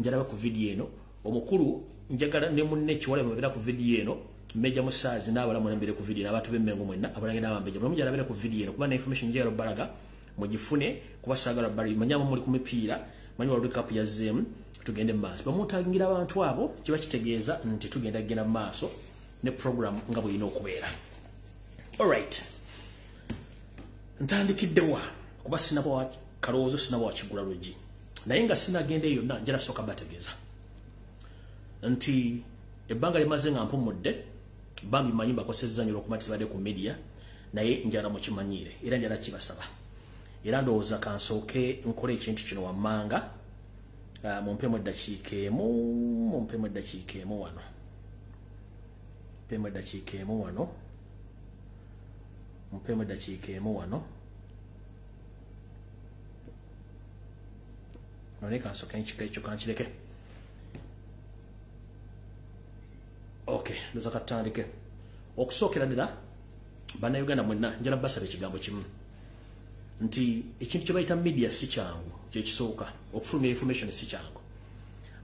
njala ku video eno omukulu njagala ne munne kiwale mubera ku video eno meja musazi n'abala mulembere ku video n'abantu b'emmengo mwenna abalange n'abambeje bwe mujala bera ku video eno kuba na information njero balaga mugifune kuba sagala bali manyama muli ku mipiira manyi wa recap ya zem tugende maaso bamutagingira abantu abo kiba kitegeeza nti tugenda genda maaso ne program nga bwe ino okubeera. All right, ntandikiddewa kuba sinaba wa kalowoozo sinaba wa kigula luggi naye nga sinagenda eyo yonna njala sooka bategeeza nti ebbanga limaze nga mpumudde bambi manyi bakosezza nnyo okumatizibadde ku media naye njala mukimanyiire era njala kibasaba era ndowooza kansooke nkole ekintu kino wammanga mumpemu eddakiika emu wano none kansooke ekika ekyo kankireke. Okay, ndoza katandike okusookera ddala bannayuganda mwenna njala basaba ekigambo kimu nti ekintu kye bayita media si kyangu kyekisooka okufulumya information si kyangu.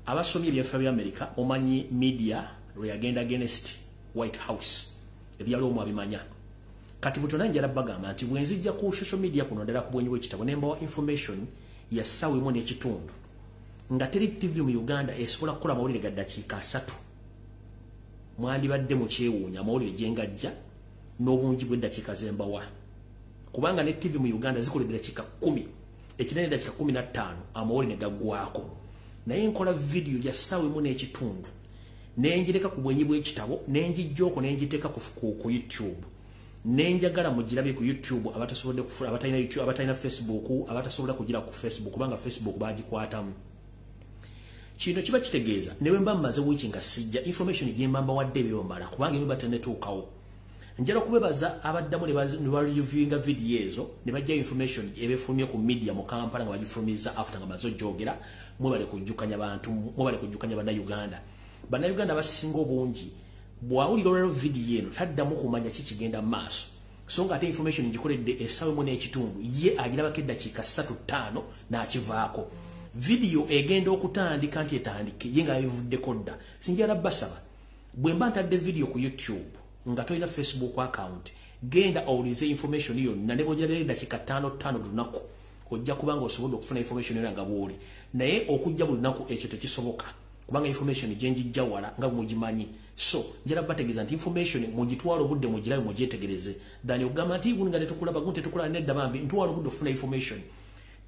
Abasomye ebyafa bya America omanyi media lwe yagenda against White House ebyalo omu abimanya kati butona njala bagamba nti bwenzijja ku social media kuno ddala ku bwenyi bw'ekitabo nembawa information ya ssaawa emu n'ekitundu nga teri TV mu Uganda esobola kukola amawulire ga ddakiika 3 mwandibadde mu kyewuunya amawulire gye ngajja n'obungi bw'eddakiika zembawa kubanga ne TV mu Uganda zikola eddakiika 10 ekinene eddakiika 15 amawulire ne gaggwako naye nkola video ya ssaawa emu n'ekitundu nenjireka ku bwenyi bw'ekitabo nenjijjoko nenjiteeka ku YouTube nenjagala mugirabe ku YouTube abatasobodde kufuna abatalina YouTube abatalina Facebook abatasobola kugira ku Facebook kubanga Facebook bagikwatamu. Kino kiba kitegeeza newe mba mmaze wiki nga sijja information gye mbamba wadde ebyombala kubanga ebyo batenetuukawo njala kubebaza abaddamu ne reviewinga video ezo ne bajja information ebefulumye ku media mu Kampala nga bagifulumiza after nga mazo jogera mwebale kujjukanya bantu mwebale kujjukanya bannayuganda basinga obungi bwawulira olwero video eno taddamu kumanya kikigenda maaso so nga ate information ngikoledde essaawa emu n'ekitundu ye agirabako eddakiika 3-5 n'akivaako video egenda okutandika nti etandike ye nga bivuddeko dda sinjala basaba bwe mba ntadde video ku YouTube nga tolina Facebook account genda owulize information yonna ne bw'ogirabira eddakiika 5 lunaku ojja kubanga osobodde okufuna information yonna nga bw'oli naye okujja buli lunaku ekyo tekisoboka kubanga information gye njijja wala nga mugimanyi so njala bategeeza nti information mugitwala obudde mugirabe mugyetegereze dani ogamba nti nga netukulaba gunte tukulaba nedda bambi ntwala obudde ofuna information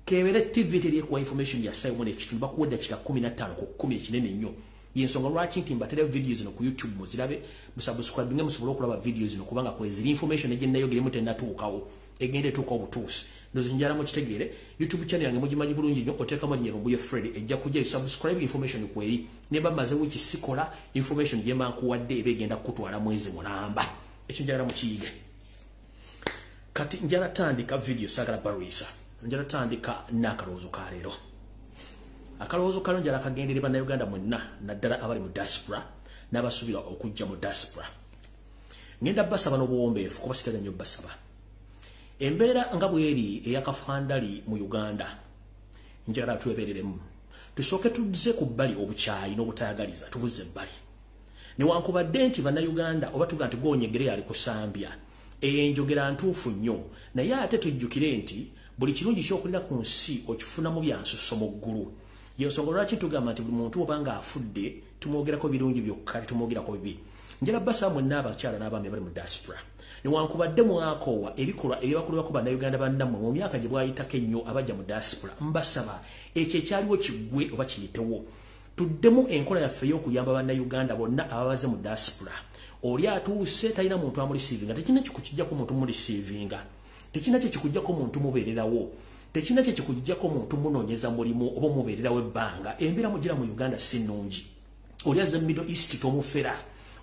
kebere TV teri ekuwa information ya sayi mwene ekitundu bakuwa eddakiika 15 ku 10 ekinene nnyo yensonga lwaki nti mbatera videos zino ku YouTube muzirabe musubscribe nga musobola okulaba videos zino kubanga kweziri information egye nayogera tenatuukawo egende tuuka obutuusi ndozi njala mukitegeere YouTube channel yange mugimanyi bulungi nnyo oteekamu nnyo Lumbuye Fred ejja kujja subscribe information kweri ne bamaze wiki sikola information gye mankuwadde ebegenda kutwala mwezi mulamba ekyo njala mukiyige kati njala tandika video sagala barisa njala tandika n'akalowoozo ka leero akalowoozo kano njala kagendere bannayuganda mwenna naddala abali mu diaspora n'abasuubira okujja mu diaspora ngenda basaba n'obuwombeefu kuba sitera nnyo basaba embeera nga bweri eyakafandali mu Uganda njala twebereremu tusooke tudze ku bbali obukyayi n'obutayagaliza tubuze ebbali newankubadde nti bannayuganda oba tuga nti gwonyegere ali kusambya enjogera ntuufu nnyo naye ate tujjukire nti buli kirungi kyokulira ku nsi okifunamu byansusso mu ggulu yensonga lwaki tugamba nti buli muntu obanga afudde tumwogerako birungi byokka tumwogerako bibi njala basaba mwenna abakyala n'abaami abali mu diaspora newankubadde mwakoowa ebikolwa ebyabakolebwako bannayuganda bannammwe mu myaka gye bwayitako ennyo abajja mu diaspora mbasaba ekyo ekyaliwo kiggwe oba kiyitewo tuddemu enkola yaffe ey'okuyamba bannayuganda bonna ababaze mu diaspora oli atuuse talina muntu amulisiivinga tekina kikujjako muntu mulisiivinga tekina kikujjako muntu mubeererawo tekina kikujjako muntu munoonyeza mulimu oba mubeererawo ebbanga embeera mugira mu Uganda si nnungi oli azze mu Middle East tomufera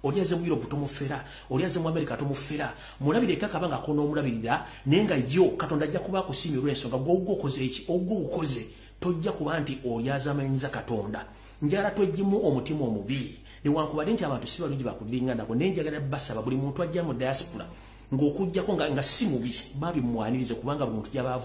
oli azze mu Europe tomufera oli azze mu America tomufera mulabire kakabanga konoomulabirira naye nga yo Katonda ajja kuba akusiimye olw'ensonga gw'okoze eki ogw'okoze tojja kuba nti oli azamanyiza Katonda njala tweggimu omutima omubi newankubadde nti abantu si balungi bakulinganako naye njagala basaba buli muntu ajja mu diaspora ng'okujjako nga si mubi babimwanirize kubanga buli muntu gy'aba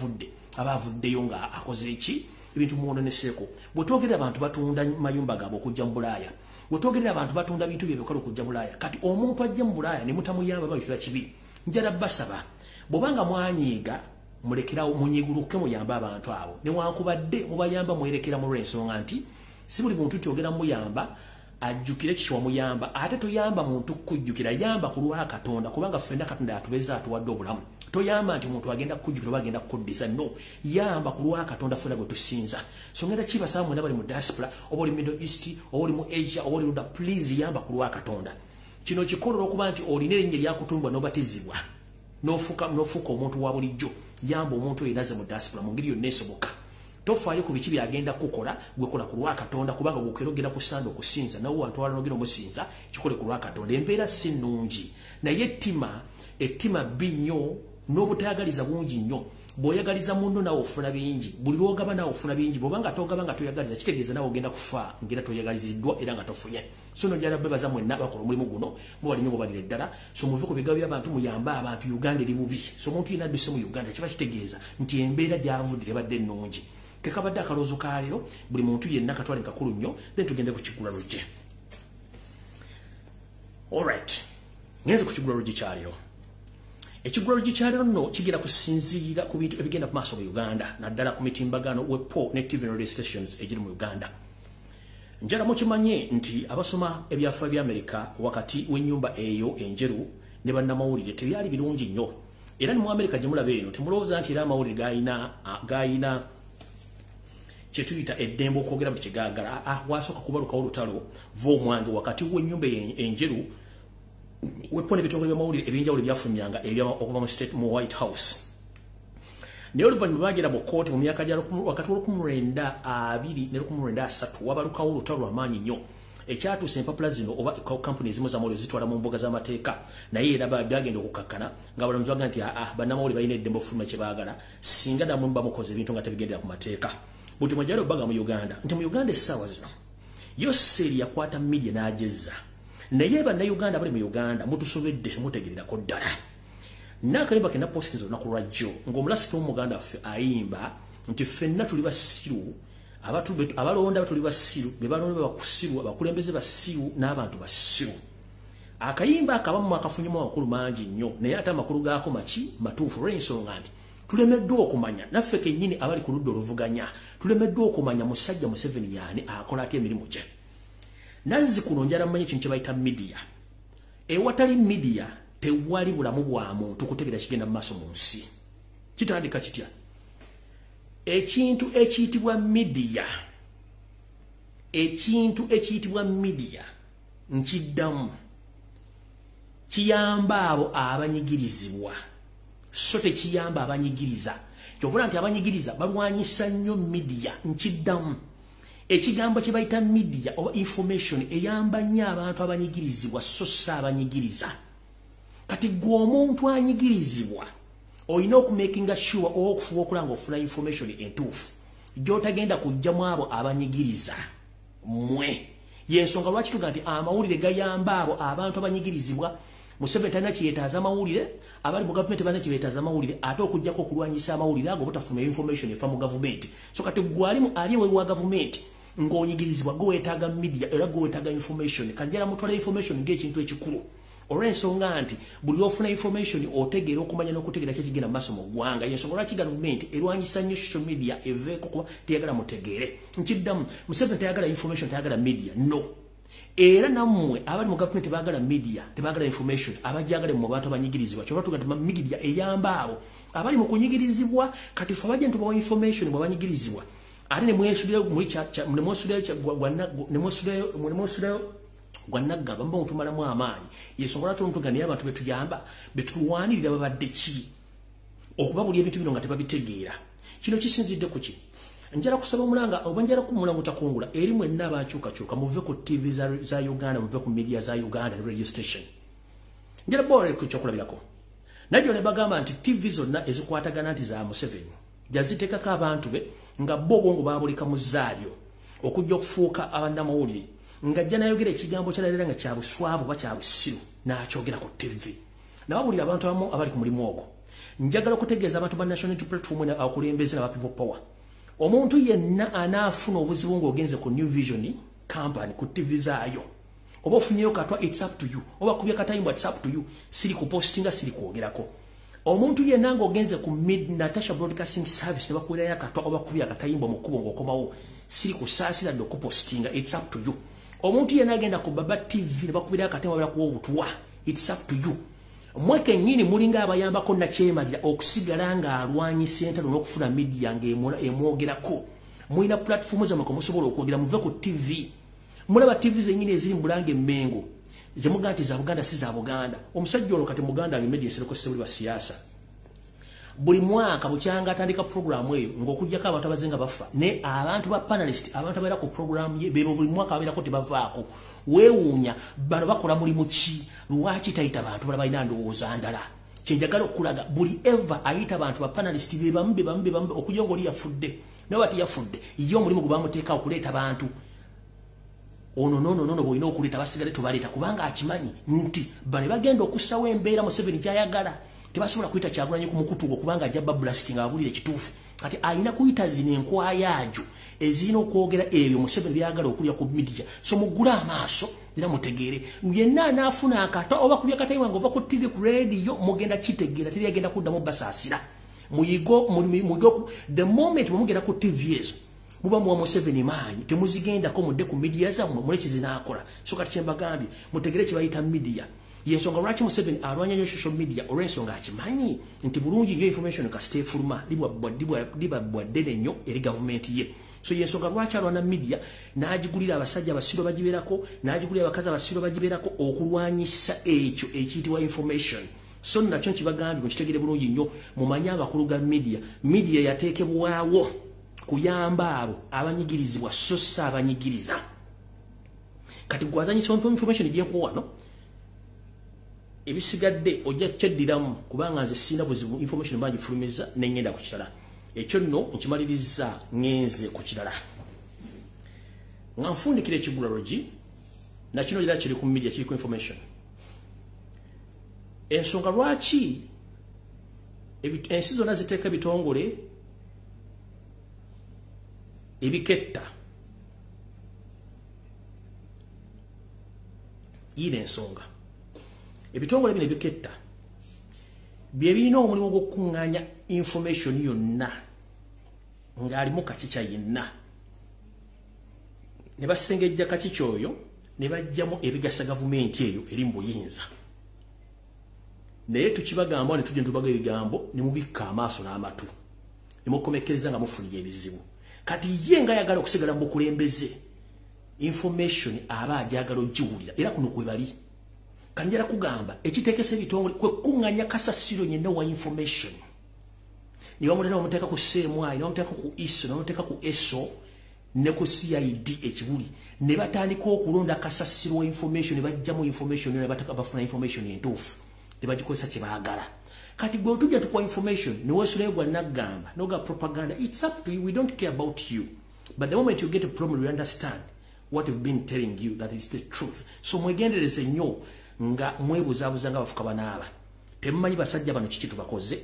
avuddeyo nga akoze eki ebintu muwoneseko bwetwogerera abantu batunda mayumba gabo okujja mu Bulaaya bwetwogerera abantu batunda bintu byebikola okujja mu Bulaaya kati omuntu ajja mu Bulaaya ne mutamuyamba babifira kibi njala basaba bobanga mwanyiga mulekerawo munyiguluke muyamba abantu abo ne wankubadde mubayamba mwerekera mu lwensonga nti si buli muntu tyogera muyamba ajjukire kichwa muyamba ate toyamba muntu kujjukira yamba ku lwa Katonda kubanga ffenda Katonda yatubeza atuwadde obulamu toyamba nti muntu agenda kujjukira bagenda kuddisa no yamba ku lwa Katonda ffenda gwe tusinza so ngenda kiba samu nabali mu diaspora oboli Middle East oboli mu Asia oboli Luda please yamba ku lwa Katonda kino kikolo okuba nti olinere nje lyakutumbwa nobatizibwa nofuka omuntu wa bulijjo yamba omuntu eraze mu diaspora mu ngiri yonna esoboka tofaayo ku biki byagenda kukola gwekola ku lwa Katonda kubanga gukerogera ku sando kusinza nawo wantu walonogera omusinza kikole ku lwa Katonda embeera si nnungi naye ettima Bubinyo n'obutayagaliza bungi nnyo bw'oyagaliza munno nawe ofuna bingi buli lwogaba nawe ofuna bingi bw'obanga togaba nga toyagaliza kitegeeza nawe ogenda kufa ngera toyagaliziddwa era nga tofunye so no njala bebaza mwenna bakola omulimu guno mubali nnyo mubalire ddala so muve ku bigabo by'abantu muyamba abantu Uganda eri bubi so omuntu yenna adduse mu Uganda kiba kitegeeza nti embeera gy'avudde tebadde nnungi kekabadde akaloozo ka leero buli muntu yenna katwale kakulu nnyo then tugende ku kigula lugye alright ngenze ku kigula lugye kya leero ekigula lugye kya leero nno kigira kusinziira ku bintu ebigenda ku maaso mu Uganda naddala ku mitimbagano wepo ne TV radio stations egiri mu Uganda njala mukimanye nti abasoma ebyafaayo bya Amerika wakati w'ennyumba eyo enjeru ne bannamawulire tebyali birungi nnyo era ne mu Amerika gye mulaba eno temulowooza nti era amawulire gayina kyetuyita eddembe okwogera mu kigaagala wasooka kubalukawo olutalo v'omwange wakati w'ennyumba enjeru wepo n'ebitongole by'amawulire ebyenjawulo byafulumyanga okuva mu White House naye oluvannyuma bagera mu kkooti mu myaka gya wakati w'1920 ne 1923 wabalukawo olutalo lw'amaanyi nnyo ekyatuusa empapula zino oba kampuni ezimu z'amawulire zitwala mu mbuga z'amateeka naye era byagenda okukakkana ng'abalamuzi baga nti bannamawulire balina eddembe okufuluma kye baagala singa namwe bamukoze ebintu nga tebigendera ku mateeka buti mwajjala obbaga mu Uganda nti mu Uganda essaawa zino yo seeri yakwata media n'agezza naye bannayuganda bali mu Uganda mutusobedde temutegererako ddala n'akayimba ke napostinze olunaku lwajjo ng'omulasiti w'omuganda waffe ayimba nti ffenna tuli basiru abalonda tuli basiru be balonda bakusiru abakulembeze basiru n'abantu basiru akayimba akabamu akafunyemu amakulu mangi nnyo naye ate amakulu gaako matuufu olw'ensonga nti tulemeddwa okumanya naffe kennyini abali ku ludda oluvuganya tulemeddwa okumanya musajja Museveni yaani akola atya emirimu gye nazzi kuno njala mmanye ekintu kye bayita media ewatali media tewali bulamu bwa muntu kutegeera kigenda mu maaso mu nsi kitandika kitya ekintu ekiyitibwa media nkiddamu kiyamba abo abanyigirizibwa so tekiyamba abanyigiriza kyovula nti abanyigiriza balwanyisa nnyo media nkiddamu ekigambo kye bayita media oba information eyamba nnyo abantu abanyigirizibwa so si abanyigiriza kati gwe omuntu anyigirizibwa olina okumakinga sure okufuba okulanga ofuna information entuufu gy'otagenda kujjamu abo abanyigiriza mmwe yensonga lwaki tuga nti amawulire gayamba abo abantu abanyigirizibwa Museveni talina kyetaaza amawulire abali mu gavumenti balina kyetaaza amawulire ate okujjako okulwanyisa amawulire ago butafuna information efa mu gavumenti so kati gwalimu ali wa gavumenti ng'onyigirizibwa gweetaaga media era gweetaaga information kanjala mutwala information ng'ekintu ekikulu olw'ensonga nti buli ofuna information otegeera okumanya n'okutegeera kyekigenda mu maaso mu ggwanga yensonga lwaki gavumenti erwanyisa nnyo social media eveeko kuba teyagala mutegeere nkiddamu Museveni tayagala information tayagala media no era nammwe abali mu gavumenti baagala media tebagala information abajagala mu bantu abanyigirizibwa kyova tuga nti media eyamba abo abali mu kunyigirizibwa kati fe abajja nti bawa information mu banyigirizibwa ate ne mwesuddeyo gwanagga bamba mutumalamu amaanyi yensonga lwaki omuntu naye abantu betuyamba betulwanirira babadde ki okuba buli ebintu bino nga tebabitegeera kino kisinzidde ku ki njala kusaba omulanga oba njala kumulanga otakungula eri mwenna abakyukakyuka muve ku TV za Uganda muve ku media za Uganda ne radio station njala bore ku kyokulabirako najjo ne bagamba nti TV zonna ezikwatagana nti za Museveni jaziteekako abantu be nga bo obwongo baabulika mu zaalyo okujja okufuuka abannamawulire nga jja nayogera ekigambo kyalala nga kya buswavu oba kya busiru n'akyogera ku TV nawabulira abantu abamu abali ku mulimu ogwo njagala okutegeeza abantu ba national unity platform abakulembeze n'aba people power omuntu yenna anaafuna obuzibu ng'ogenze ku New Vision company ku TV zaayo oba ofunyeyo katwa it's up to you oba kubya katayimba it's up to you siri ku postinga siri kwogerako omuntu yenna ng'ogenze ku Natasha Broadcasting Service ne bakuwerayo katwa oba kubya katayimba mu kkubo ng'okomawo siri kusaasira dde okupostinga it's up to you omuntu yenna agenda ku Baba TV ne bakuwerayo katayimba balakuwa obutwa it's up to you mweke nyini mulinga abayambako nakyemalira okusigala ng'alwanyisa entalo n'okufuna media ng'emwogerako mulina platform zammwe musobola okwogera muve ku TV mulaba TV zenyini eziri mu Bulange Mmengo zemuga nti za Buganda si za Buganda omusajja ono kati Muganda ali media sereko sebuli ba siasa buli mwaka bukyanga atandika program eyo ng'okujjako abantu abazenga bafa ne abantu ba panelist abantu abaera ku program ye bebo buli mwaka abeerako tebavaako weewuunya bano bakola mulimu ki lwaki tayita bantu balaba ina ndowooza ndala kyenjagala okulaga buli eva ayita abantu ba panelist be bambe okujja ng'oli yafudde nawe ati yafudde ye omulimu gwe bamuteeka okuleeta bantu ono nono boyina okuleeta basigale tubaleeta kubanga akimanyi nti bane bagenda okussawo embeera Museveni kyayagala tebasobola kuyita Kyagulanyi ku mukutu kubanga ajja blasting abulire kituufu kati ayina kuyita zino enkwayaajo ezirina okwogera ebyo Museveni byagala okulya ku media so mugula amaaso era mutegeere yenna anaafuna akata oba kulya katayimba ng'ova ku TV ku radio mugenda kitegeera teri agenda kuddamu basaasira muyigo the moment mugenda ku TV ezo muba muwa Museveni maanyi temuzigendako mudde ku media zammwe muleki zinaakola so kati kyembagambye mutegere kye bayita media yensonga lwaki Museveni alwanya nnyo social media olw'ensonga akimanyi nti bulungi nnyo information kasite efuluma libwa ddene nnyo eri gavumenti ye so yensonga lwaki alwana media n'agigulira abasajja abasiro bagibeerako n'agigulira abakazi abasiro bagibeerako okulwanyisa ekyo ekiyitibwa information so nakyo nkibagambye mukitegere bulungi nnyo mumanye abakulu ga media yateekebwawo kuyamba abo abanyigirizibwa so si abanyigiriza kati gwazanyisa information gyenkuwa no ebisigadde ojja kyeddiramu kubanga nze sina buzibu information bagifulumiza n'engenda ku kirala ekyo nno nkimaliriza ngenze ku kirala nga nfundikira ekigulalogi nakino era kiri ku media kiri ku information ensonga lwaki ensi zonna ziteeka bitongole ebiketta yina ensonga ebitongole bino ebiketta bye birina omulimu gw'okukuŋŋaanya information yonna ng'alimu kakica yenna ne basengejja kakica oyo ne bajjamu ebigasa gavumenti eyo eri mu buyinza naye tukibagamba ne tujja ne tubaga ebigambo ne mubikka amaaso n'amatu ne mukomekkereza nga mufunye ebizibu kati ye nga ayagala okusigala mu bukulembeze information aba ajagala ogiwulira era kuno kwe bali kanjala kugamba ekiteekesa ebitongole kwe kuŋŋanya kasasiro yenna wa information niba mutera omuteeka ku CMI niba muteeka ku ISO niba muteeka ku ESO ne ku CID ekibuli ne batandika okulonda kasasiro wa information ne bajjamu information ne bataka bafuna information entuufu ne bagikozesa kye baagala kati gwe otujja tukuwa information ne weesulayo gwa naggamba noga propaganda it's up to you we don't care about you but the moment you get a problem you understand what we've been telling you that is the truth so mwegendereze nnyo nga mwebuzaabuza nga bafuka banaaba temumanyi basajja bano kiki tubakoze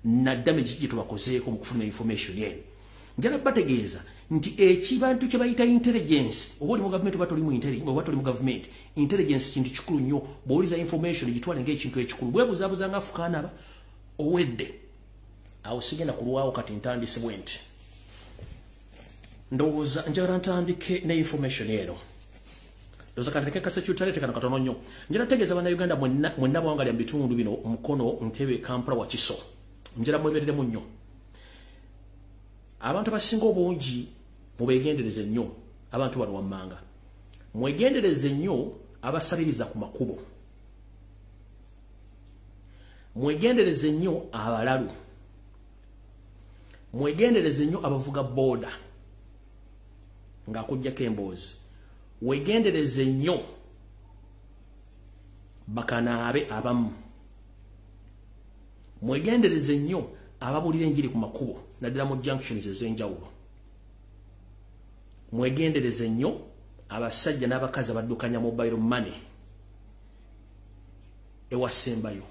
naddame kiki tubakozeeko mu kufuna information yenu njala bategeeza nti ekibantu kye bayita intelligence oba oli mu gavumenti oba toli mu gavumenti intelligence kintu kikulu nnyo bw'oliza information gitwale ng'ekintu ekikulu bwebuzaabuza nga afuka anaaba owedde awo sigenda kulwawo kati ntandise bwe nti ndowooza njagala ntandike ne information eno ndowooza kantandike kasekyutalete kano katono nnyo njala tegeeza bannayuganda mwenna bwangalya mu bitundu bino Mukono Ntebe Kampala Wakiso njala mwebereremu nnyo abantu abasinga obungi mubegendereze nnyo abantu bano wammanga mwegendereze nnyo abasabiriza ku makubo mwegendereze nnyo abalalu mwegendereze nnyo abavuga boda ng'akuggyako emboozi wegendereze nnyo bakanaabe abamu mwegendereze nnyo ababulira enjiri ku makubo naddala mu junctions ez'enjawulo mwegendereze nnyo abasajja n'abakazi abaddukanya mobile money ewasembayo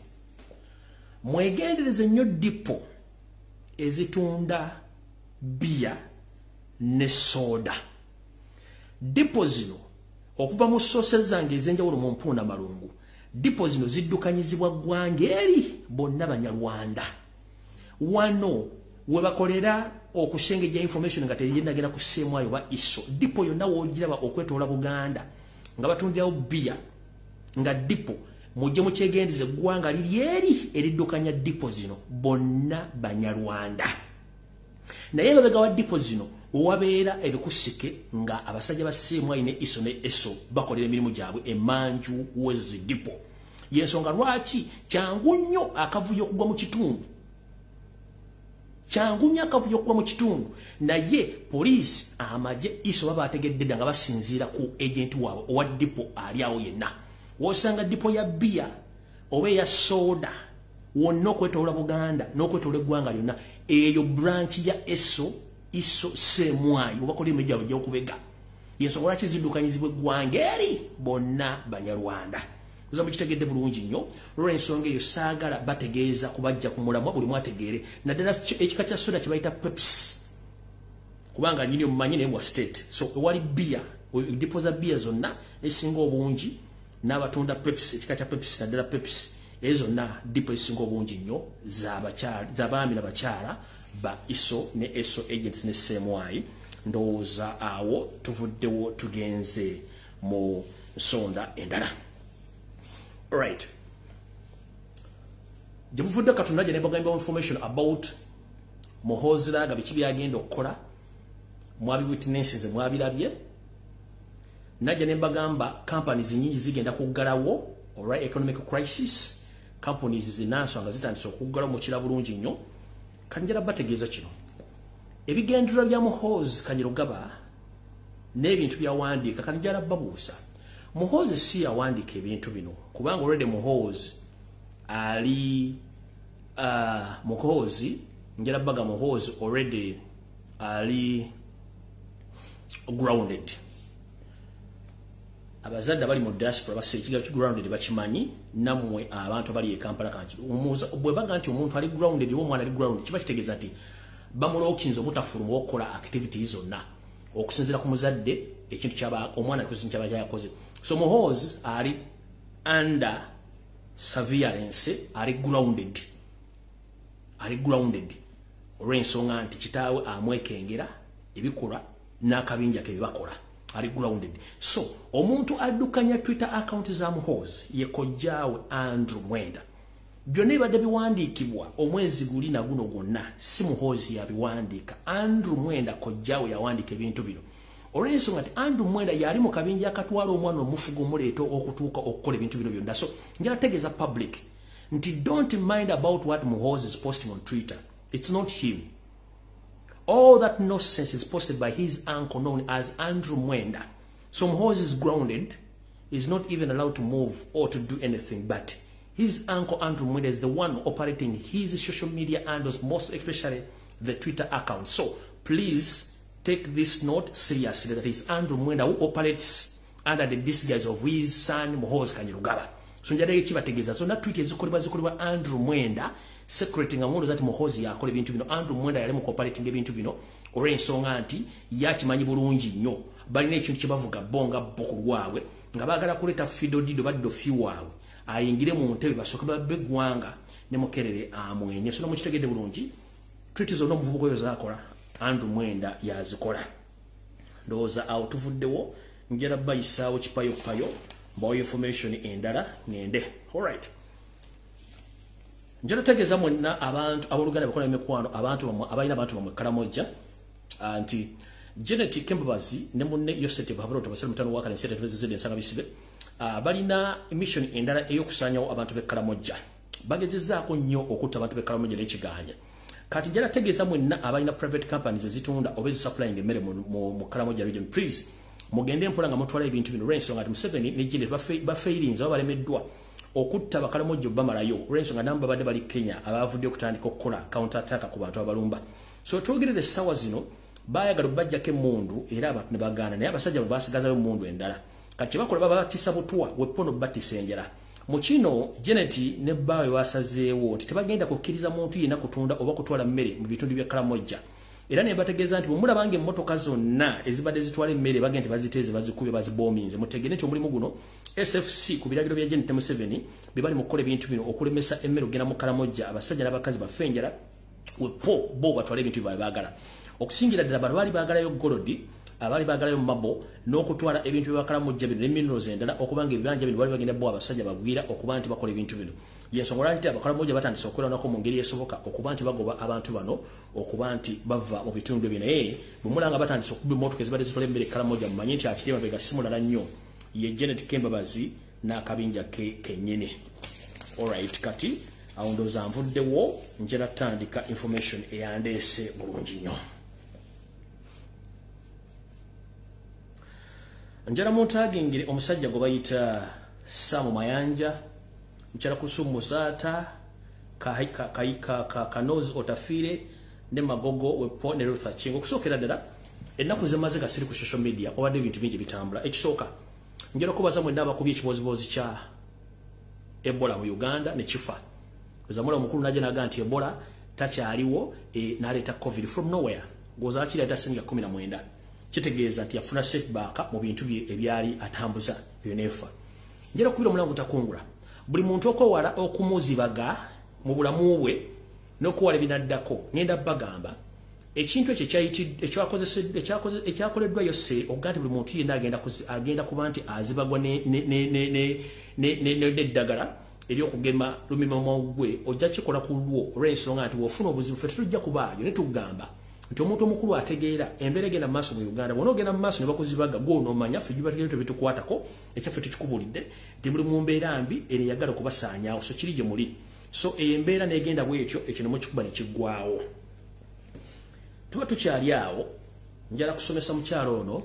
mwegendereze nnyo dipo ezitunda bia ne soda. Dipo zino okuva mu sources zange ezenjawulo mu Mpunda Malungu. Dipo zino ziddukanyizibwa ggwanga eri bonna Banyarwanda. Wano we bakolera okusengejja information nga teriyendagera ku ssemwayo ba iso. Dipo yonna wogiraba okwetoola Buganda nga batundirawo bia nga dipo mujje mukyegendeze ggwanga liri eri eriddukanya dipo zino bonna Banyarwanda. Naye babega wa dipo zino wabeera ebikusike nga abasajja ba ssemwayo ne iso ne eso bakolera emirimu gyabwe emanju wezo zi dipo. Yensonga lwaki kyangu nnyo akavuyo okugwa mu kitundu. Changunya kavuyo kwa mu kitundu naye police amaje iso baba ategedde nga basinzira ku agent wawe owa dipo ali awo yenna. Wosanga dipo ya bia obe ya soda wonno kwetoola Buganda n'okwetoola eggwanga lyonna eyo branch ya iso semwayo bakola emejja bajja okubega. Yensonga lwaki ziddukanyizibwa eggwanga eri bonna Banyarwanda. Uza mukitegedde bulungi nnyo olw'ensonga eyo saagala bategeeza kubajja ku mulamwa buli mwategeere naddala ekika kya soda kye bayita Pepsi kubanga nyini omumanyi naye wa state. So ewali bia dipo za bia zonna esinga obungi n'abatunda Pepsi ekika kya Pepsi naddala Pepsi ezo zonna dipo esinga obungi nnyo z'abaami n'abakyala ba iso ne eso agents ne ssemwayi. Ndowooza awo tuvuddewo tugenze mu nsonda endala. Right. Jebuvudde Katonda gye nebagamba information about Muhozira nga biki byagenda okukola mwabi witnesses mwabirabye. Najja nebagamba companies nyingi zigenda kuggalawo, alright, economic crisis. Companies zinanswa nga zitandise okuggalawo mu kira bulungi nnyo. Kanjira bategeeza kino. Ebigendera bya Muhozi Kanyirugaba n'ebintu byawandiika kanjira babuusa. Muhozi si yawandika ebintu bino kubanga already Muhozi ali Muhozi njera baga Muhozi already ali grounded. Abazadde bali mu diaspora base ekiga grounded bakimanyi namwe abantu bali e Kampala kanki bwe baga nti omuntu ali grounded wo mwana ali grounded kiba kitegeeza nti bamulookinze obutafuluma okukola activities zonna okusinzira ku muzadde ekintu kyaba omwana kuzinja baja yakoze. So Muhozi ari under surveillance, ari grounded. Ari grounded. Olw'ensonga nti kitaawe amwekengera ebikola n'akabinja ke bibakola. Ari grounded. So omuntu addukanya Twitter account za Muhozi ye kojjaawe Andrew Mwenda. Byonna ebadde biwandiikibwa omwezi guli na guno gwonna si Muhozi yabiwandiika. Andrew Mwenda kojjaawe yawandiika ebintu bino. Olw'ensonga nti Andrew Mwenda yali mu kabinja akatwala omwana omufugo muleeto okutuuka okukola ebintu bino byonna. So njala tegeeza public nti don't mind about what Muhozi is posting on Twitter. It's not him. All that nonsense is posted by his uncle known as Andrew Mwenda. So Muhozi is grounded, is not even allowed to move or to do anything, but his uncle Andrew Mwenda is the one operating his social media handles, most especially the Twitter account. So please take this note seriously that is Andrew Mwenda who operates under the disguise of his son Muhozi Kanyirugaba. So njadde ekibategeeza so na tweet ezikolebwa Andrew Mwenda secreting amondo zati Muhozi yakola ebintu bino. Andrew Mwenda yali mu cooperating ebintu bino olw'ensonga nti yakimanyi bulungi nnyo balina ekintu kye bavuga bonga bokulu waabwe nga baagala kuleeta fidodido baddo fi waabwe ayingire mu ntebe basooke babbe eggwanga ne Mukerere amwenye. So nomukitegedde bulungi tweet zonna omuvubuka oyo zaakola Andrew Mwenda yazikola. Ndowooza awo tuvuddewo njera bayisaawo kipayopayo mbawo information endala ngende. Alright. Njera tegeeza mwenna abantu aboluganda bakola emikwano abantu abalina abantu bamwe Kalamojja anti Genetic Kembabazi ne munne Yosete Babaroto basere mutano wakale nsete tubezeze ensanga bisibe balina mission endala eyokusanyawo abantu be Kalamojja bagezezzaako nnyo okutta abantu be Kalamojja n'ekiganja. Kati njala tegeeza mwenna abalina private companies ezitunda obezi supplying emmere mu Kalamojja region, please mugende mpola nga mutwala ebintu bino olw'ensonga nti Museveni ne Gine bafeirinze oba balemeddwa okutta Bakalamojja bamalayo olw'ensonga namba badde bali Kenya abavudde okutandika okukola counter attack ku bantu abalumba. So twogerere essaawa zino baayagala obbajjako emmundu era abantu ne bagaana naye abasajja bwe baasigazayo emmundu endala kati bakola babatisa butwa weppono batisa enjala. Mu kino Janet ne baawe Asazewo nti tebagenda kukkiriza muntu yenna kutunda oba kutwala mmere mu bitundu bya Kalamojja. era ne bategeeza nti bumula bange emmotoka zonna ezibadde zitwala emmere bagende baziteeze bazikubye baziboominze mutegene nti omulimu guno SFC ku biragiro bya Gen 7 bibali mu kukola ebintu bino okulemesa emmere ogenda mu Kalamojja abasajja n'abakazi bafenjera wepo bo batwala ebintu byabagala okusingira ddala bali bagalayo golodi abali bagalayo mabo n'okutwala ebintu by'Akalamojja bino ne minerals endala okubanga ebibanja bino bali bagenda bo abasajja bagwira okuba nti bakola ebintu bino yensongola nti Abakalamojja batandise okukola nako mu ngeri esoboka okuba nti bagoba abantu bano okuba nti bava mu bitundu bino bumulanga batandise okuba emmotoka ezibadde zitwala emmere Kalamojja mumanyi nti akiri emabega simulala nnyo ye Janet Kembabazi n'akabinja kennyini. Alright, kati awo ndooza nvuddewo njera tandika information eyandeese bulungi nnyo. Njera muntagingire omusajja gwe bayita NAMAYANJA mchara kusumuzaata kanozi otafire ne magogo wepo ne Ruth Achingo kusokera ddala ennaku zemaze gasiri ku social media obadde ebintu bingi bitambula ekisooka njera kubaza mwenda abakubye ekibozibozi kya Ebola mu Uganda ne kifa zamula omukulu naje naga nti Ebola takyaliwo naleta COVID from nowhere goza akiri atasinga 19 kitegeeza nti yafuna setback mu bintu ebyali atambuza yonefa njera kubira mulango takungula buli muntu okowala okumuzibaga mu bulamu bwe n'okuwala binaddako ngenda bagamba ekintu ekyakoleddwa yose ogandi buli muntu yenna agenda kuba nti azibagwa n'eddagala eryokugema lumimamo gwe ojja kikola ku lwo olw'ensonga nti bw'ofuna obuzibu ffe tetujja kubaayo ne tugamba nti omuntu omukulu ategeera embeera egenda mu maaso mu Uganda bw'onoogenda mu maaso ne bakuzibaga gw'onoomanya ffe gibategeera bitukwatako ekyaffe tukikubulidde nti muli mu mbeera mbi eno eyagala okubasaanyaawo so kiri gye muli so embeera n'egenda bw'etyo ekyo nemukikuba ne kiggwaawo tuba tukyali awo njala kusomesa mukyalo ono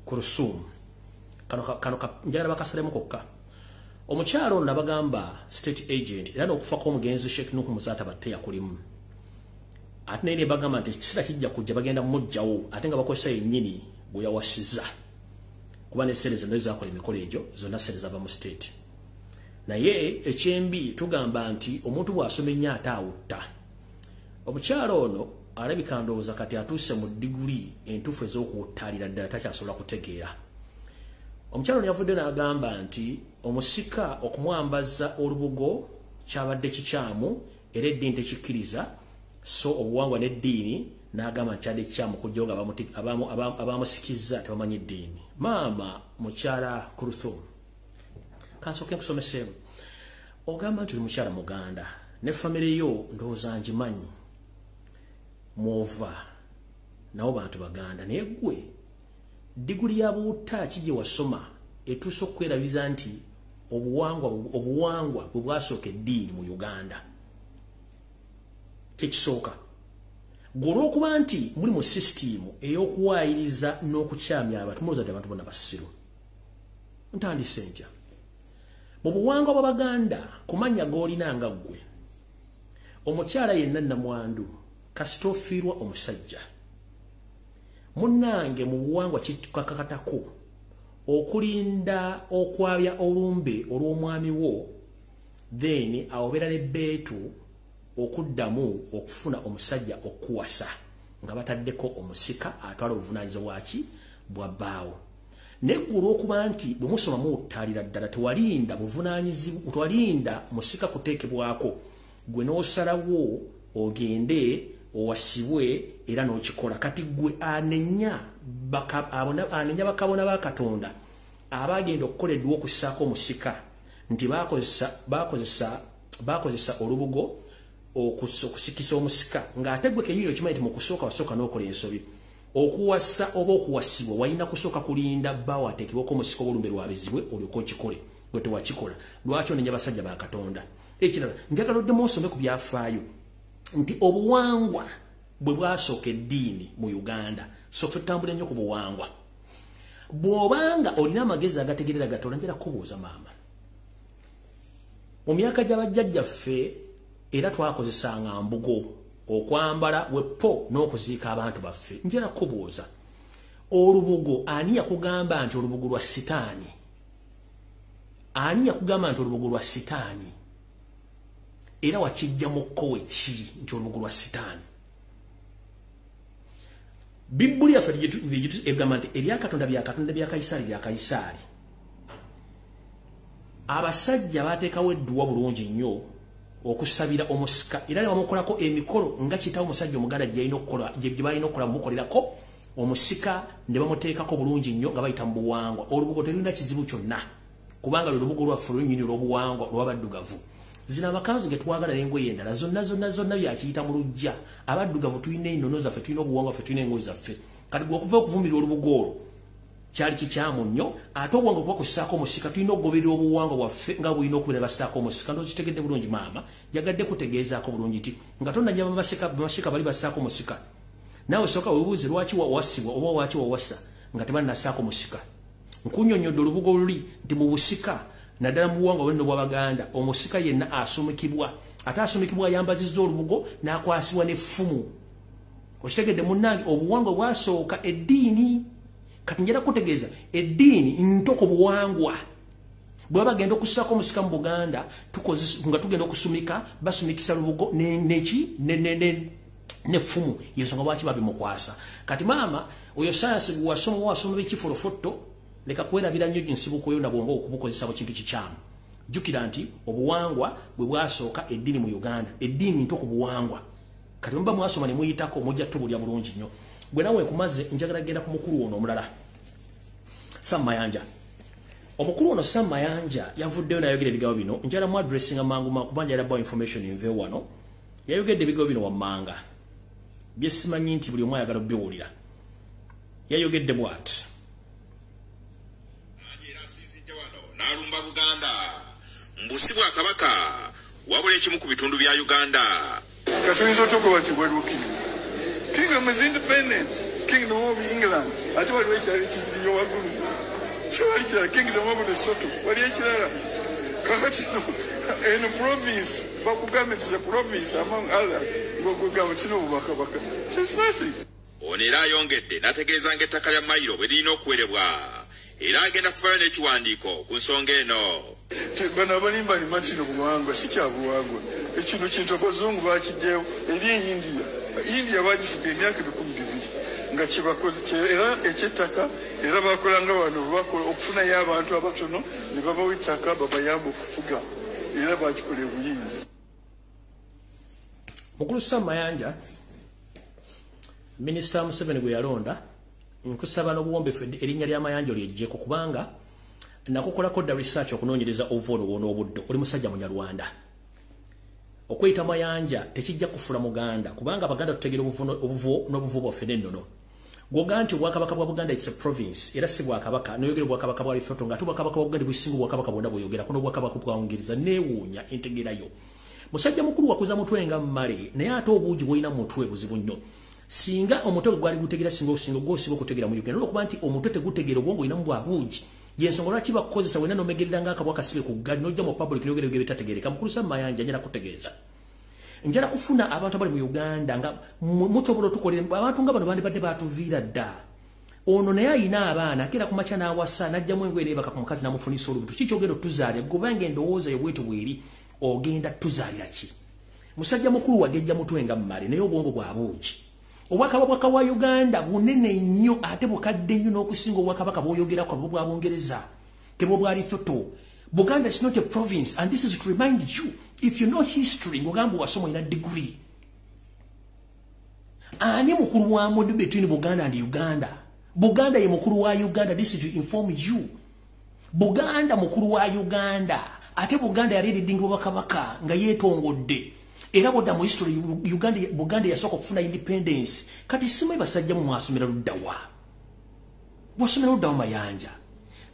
ku Rusuumu kano njala bakasalemu kokka omukyalo ono nabagamba state agent era n'okufa kw'omugenzi Sheikh Nuhu Muzaata batte yakulimu ate naye bagamba nti ekisira kijja kujja bagenda mujjawo ate nga bakozesa yennyini bwe yawasiza kuba n'essere zonna ezakola emikolo egyo zonna ssere zava mu state naye ekyembi tugamba nti omuntu bw'asoma ennyo ate awutta omukyalo ono alabika ndowooza kati atuuse mu diguli entuufu ez'okuwuttaalira ddala takyasobola kutegeera omukyalo ono yavudde n'agamba nti omusika okumwambaza olubugo kyabadde kikyamu era eddiini tekikkiriza so obuwangwa n'eddiini n'agamba nti kyadde kikyamu kujjawo nga abamusikizza tebamanyi eddiini maama mukyala Kuruthumu kansooke nkusomeseemu ogamba nti oli mukyala Muganda ne famire yo ndowooza ngimanyi mwova nawo bantu Baganda naye ggwe diguli ya buuta ki gye wasoma etuusa okwerabiza nti obuwangwa bwe bwasooka eddiini mu Uganda kyekisooka gwe olw'okuba nti muli mu sisitimu ey'okuwaayiriza n'okukyamya abantu mulowooza nti abantu bonna basiru ntandise ntya mu buwangwa bw'Abaganda ku mannya g'olina nga ggwe omukyala yenna nnamwandu kasita ofiirwa omusajja munnange mu buwangwa kikakatako okulinda okwabya olumbe olw'omwami wo then awobera n'ebbeetu okuddamu okufuna omusajja okuwasa nga bataddeko omusika atwala obuvunaanyizibwa bwaki bwa bbaawo neggulu okuba nti bwe musoma muwuttaalira ddala tewalinda buvunaanyizibwa twalinda musika kuteekebwako gwe n'osalawo ogende owasibwe era n'okikola kati gwe anenya bakabona ba Katonda abagenda okukoleddwa okussaako omusika nti bakozesa olubugo okusikisa omusika ng'ate gwe kenyiyo okimanyi nti mu kusooka wasooka n'okola ensobi okuwasa oba okuwasibwa walina kusooka kulinda bbaawo ateekebwako omusika obulumbe lwabizibwe olyoka okikole gwe tewakikola lwaki onenya basajja ba Katonda ekirala njagala oddemu osome ku byafaayo nti obuwangwa bwe bwasooka eddiini mu Uganda so ffe tutambula nnyo ku buwangwa bw'obanga olina amagezi agategerera Katonda njala kubuuza maama mu myaka gy'abajjajjaffe era twakozesanga mbugo okwambala wepo n'okuziika abantu baffe njala kubuuza olubugo ani yakugamba nti olubugo lwa sitaani ani yakugamba nti olubugo lwa sitaani era wakijja mu kkowe ki nti olubugo lwa sitaani Biblia feri egamante ebya Katonda bya Kaisari abasajja bateekawo edduwa bulungi nnyo okusabira omusika era ne bamukolako emikolo nga kitawo omusajja omuganda gye balina okukola mukolerako omusika ne bamuteekako bulungi nnyo nga bayita mu buwangwa olubugo terulina kizibu kyonna kubanga olubugo lwaffe lunyini lw'obuwangwa lw'abaddugavu zina amakanzu ge twagala n'engoye endala zonna byakiyita mu lujja abaddugavu tulina ennono zaffe tulina obuwangwa ffe tulina engoye zaffe kati gwe okuva okuvumirira olubugo olwo kyali kikyamu nnyo ate obuwangwa kuba kussaako omusika tulina okugoberera obuwangwa bwaffe nga bulina okubeera bassaako omusika ndokitegedde bulungi maama yagadde kutegeezaako bulungi ti nga tonnajja bamashika bali bassaako omusika naawe sooka webuuze lwaki wawasibwa oba lwaki wawasa nga tebanassaako omusika nkunnyonnyodde olubugo luli nti mu busika naddala mu buwangwa bwenno bw'Abaganda omusika yenna asumikibwa ate asumikibwa ayambazizza olubugo n'akwasibwa n'effumu okitegedde munnange obuwangwa bwasooka eddiini kati njala kutegeeza eddiini ntoko buwangwa bwe bagenda okussaako omusika mu Buganda nga tugenda okusumika basumikisa lubugo n'effumu yensonga lwaki babimukwasa kati maama oyo sayansi gwe wasoma b'ekifulofotto leka kwerabira nnyo ginsibukoyo na bwongo okubukozesa mu kintu kikyamu jjukira nti obuwangwa bwe bwasooka eddiini mu Uganda eddiini ntoko buwangwa kati muba mwasoma ne muyitako mujja tubulya bulungi nnyo gwe nawe kumaze njagala genda ku mukulu ono omulala NAMAYANJA omukulu ono NAMAYANJA yavuddeyo n'ayogera ebigambo bino njala mu addressinga mangu kubanja yalabbawo information enve wano yayogedde ebigambo bino wammanga bye simanyi nti buli omu ayagala obbiwulira yayogedde bw'ati n'alumba Buganda mbusi bwa kabaka wabula ekimu ku bitundu bya Uganda katuyinza otugoba nti bweruukiri Kingdom is independent. Kingdom of England. Ate waliwo ekyalo ekiriyo waggulu. Tewali kirala Kingdom of Lesotho. Wali ekirala. Kakati eno province bakugamba nti province among others ng'okugamba kino obubakabaka. There's nothing. Ono era ayongedde n'ategeeza ng'ettaka lya Muliro bwe lirina okuwerebwa era agenda kufayo n'ekiwandiiko ku nsonga eno. Bano abalimbalima kino buwangwa si kya buwangwa. Ekino kintu abazungu baakigyewo eri India bagifuka emyaka 12 nga kibakoze era ekyettaka era bakolanga bano bakola okufunayo abantu abatono ne babawo ettaka babayamba okufuga era bakikola buyingi. Mukulu NAMAYANJA Minisita Museveni gwe yalonda nkusaba n'obuwombeefu erinnya lya Mayanja lyejjeko kubanga nakukolako dda research okunoonyereza ovuono wona obuddo oli musajja munyarwanda okweyita Mayanja tekijja kufula Muganda kubanga Abaganda tutegera obuvo n'obuvo bwaffe n'ennono gwoga nti obwakabaka bwa Buganda it's a province era si bwakabaka noyogera obwakabaka bwa Lesotho nga tubwakabaka bwa Buganda businga obwakabaka bwonna bweyogera kuno obwakabaka bwa Bungereza neewuunya entegerayo musajja mukulu wakuza mutwe nga mmale naye ate obuugi bwolina mutwe buzibu nnyo singa omutwe gwali gutegera singa gwosiba okutegera mu Uganda olwokuba nti omutwe tegutegera obwongo olina mu bwabuugi yensonga lwaki bakukozesa wena nomegerera ng'akabwa kasibe ku ggadi nojja mu public n'oyogera ebyo bitategereka mukulu NAMAYANJA njala kutegeeza njala kufuna abantu abali mu Uganda nga mutobola tukolera abantu nga bano bandibadde batuviira dda ono naye ayina abaana akera ku makya n'awasa n'ajjamu engoye nebaka ku mukazi n'amufunisa olubuto kikyogera otuzaalira gobanga endowooza yobwetu bweri ogenda tuzaalira ki musajja mukulu wagejja mutwe nga mmale naye obwongo bwabuugi obwakabaka bwa Uganda bunene nnyo ate bukadde nnyo n'okusinga obwakabaka bw'oyogerako bwo bwa Bungereza tebwo bwa Lesotho. Buganda is not a province, and this is to remind you, if you know history, ngogamba wasoma ina degree. Ani mukulu wa modu between Buganda and Uganda. Buganda ye mukulu wa Uganda, this is to inform you. Buganda mukulu wa Uganda, ate Buganda yali dingo bakabaka nga yetongodde. Era bodda mu history Buganda yasooka okufuna independence. Kati simwe basajja mu mwasomera luddawa. Wasomera luddawa Mayanja.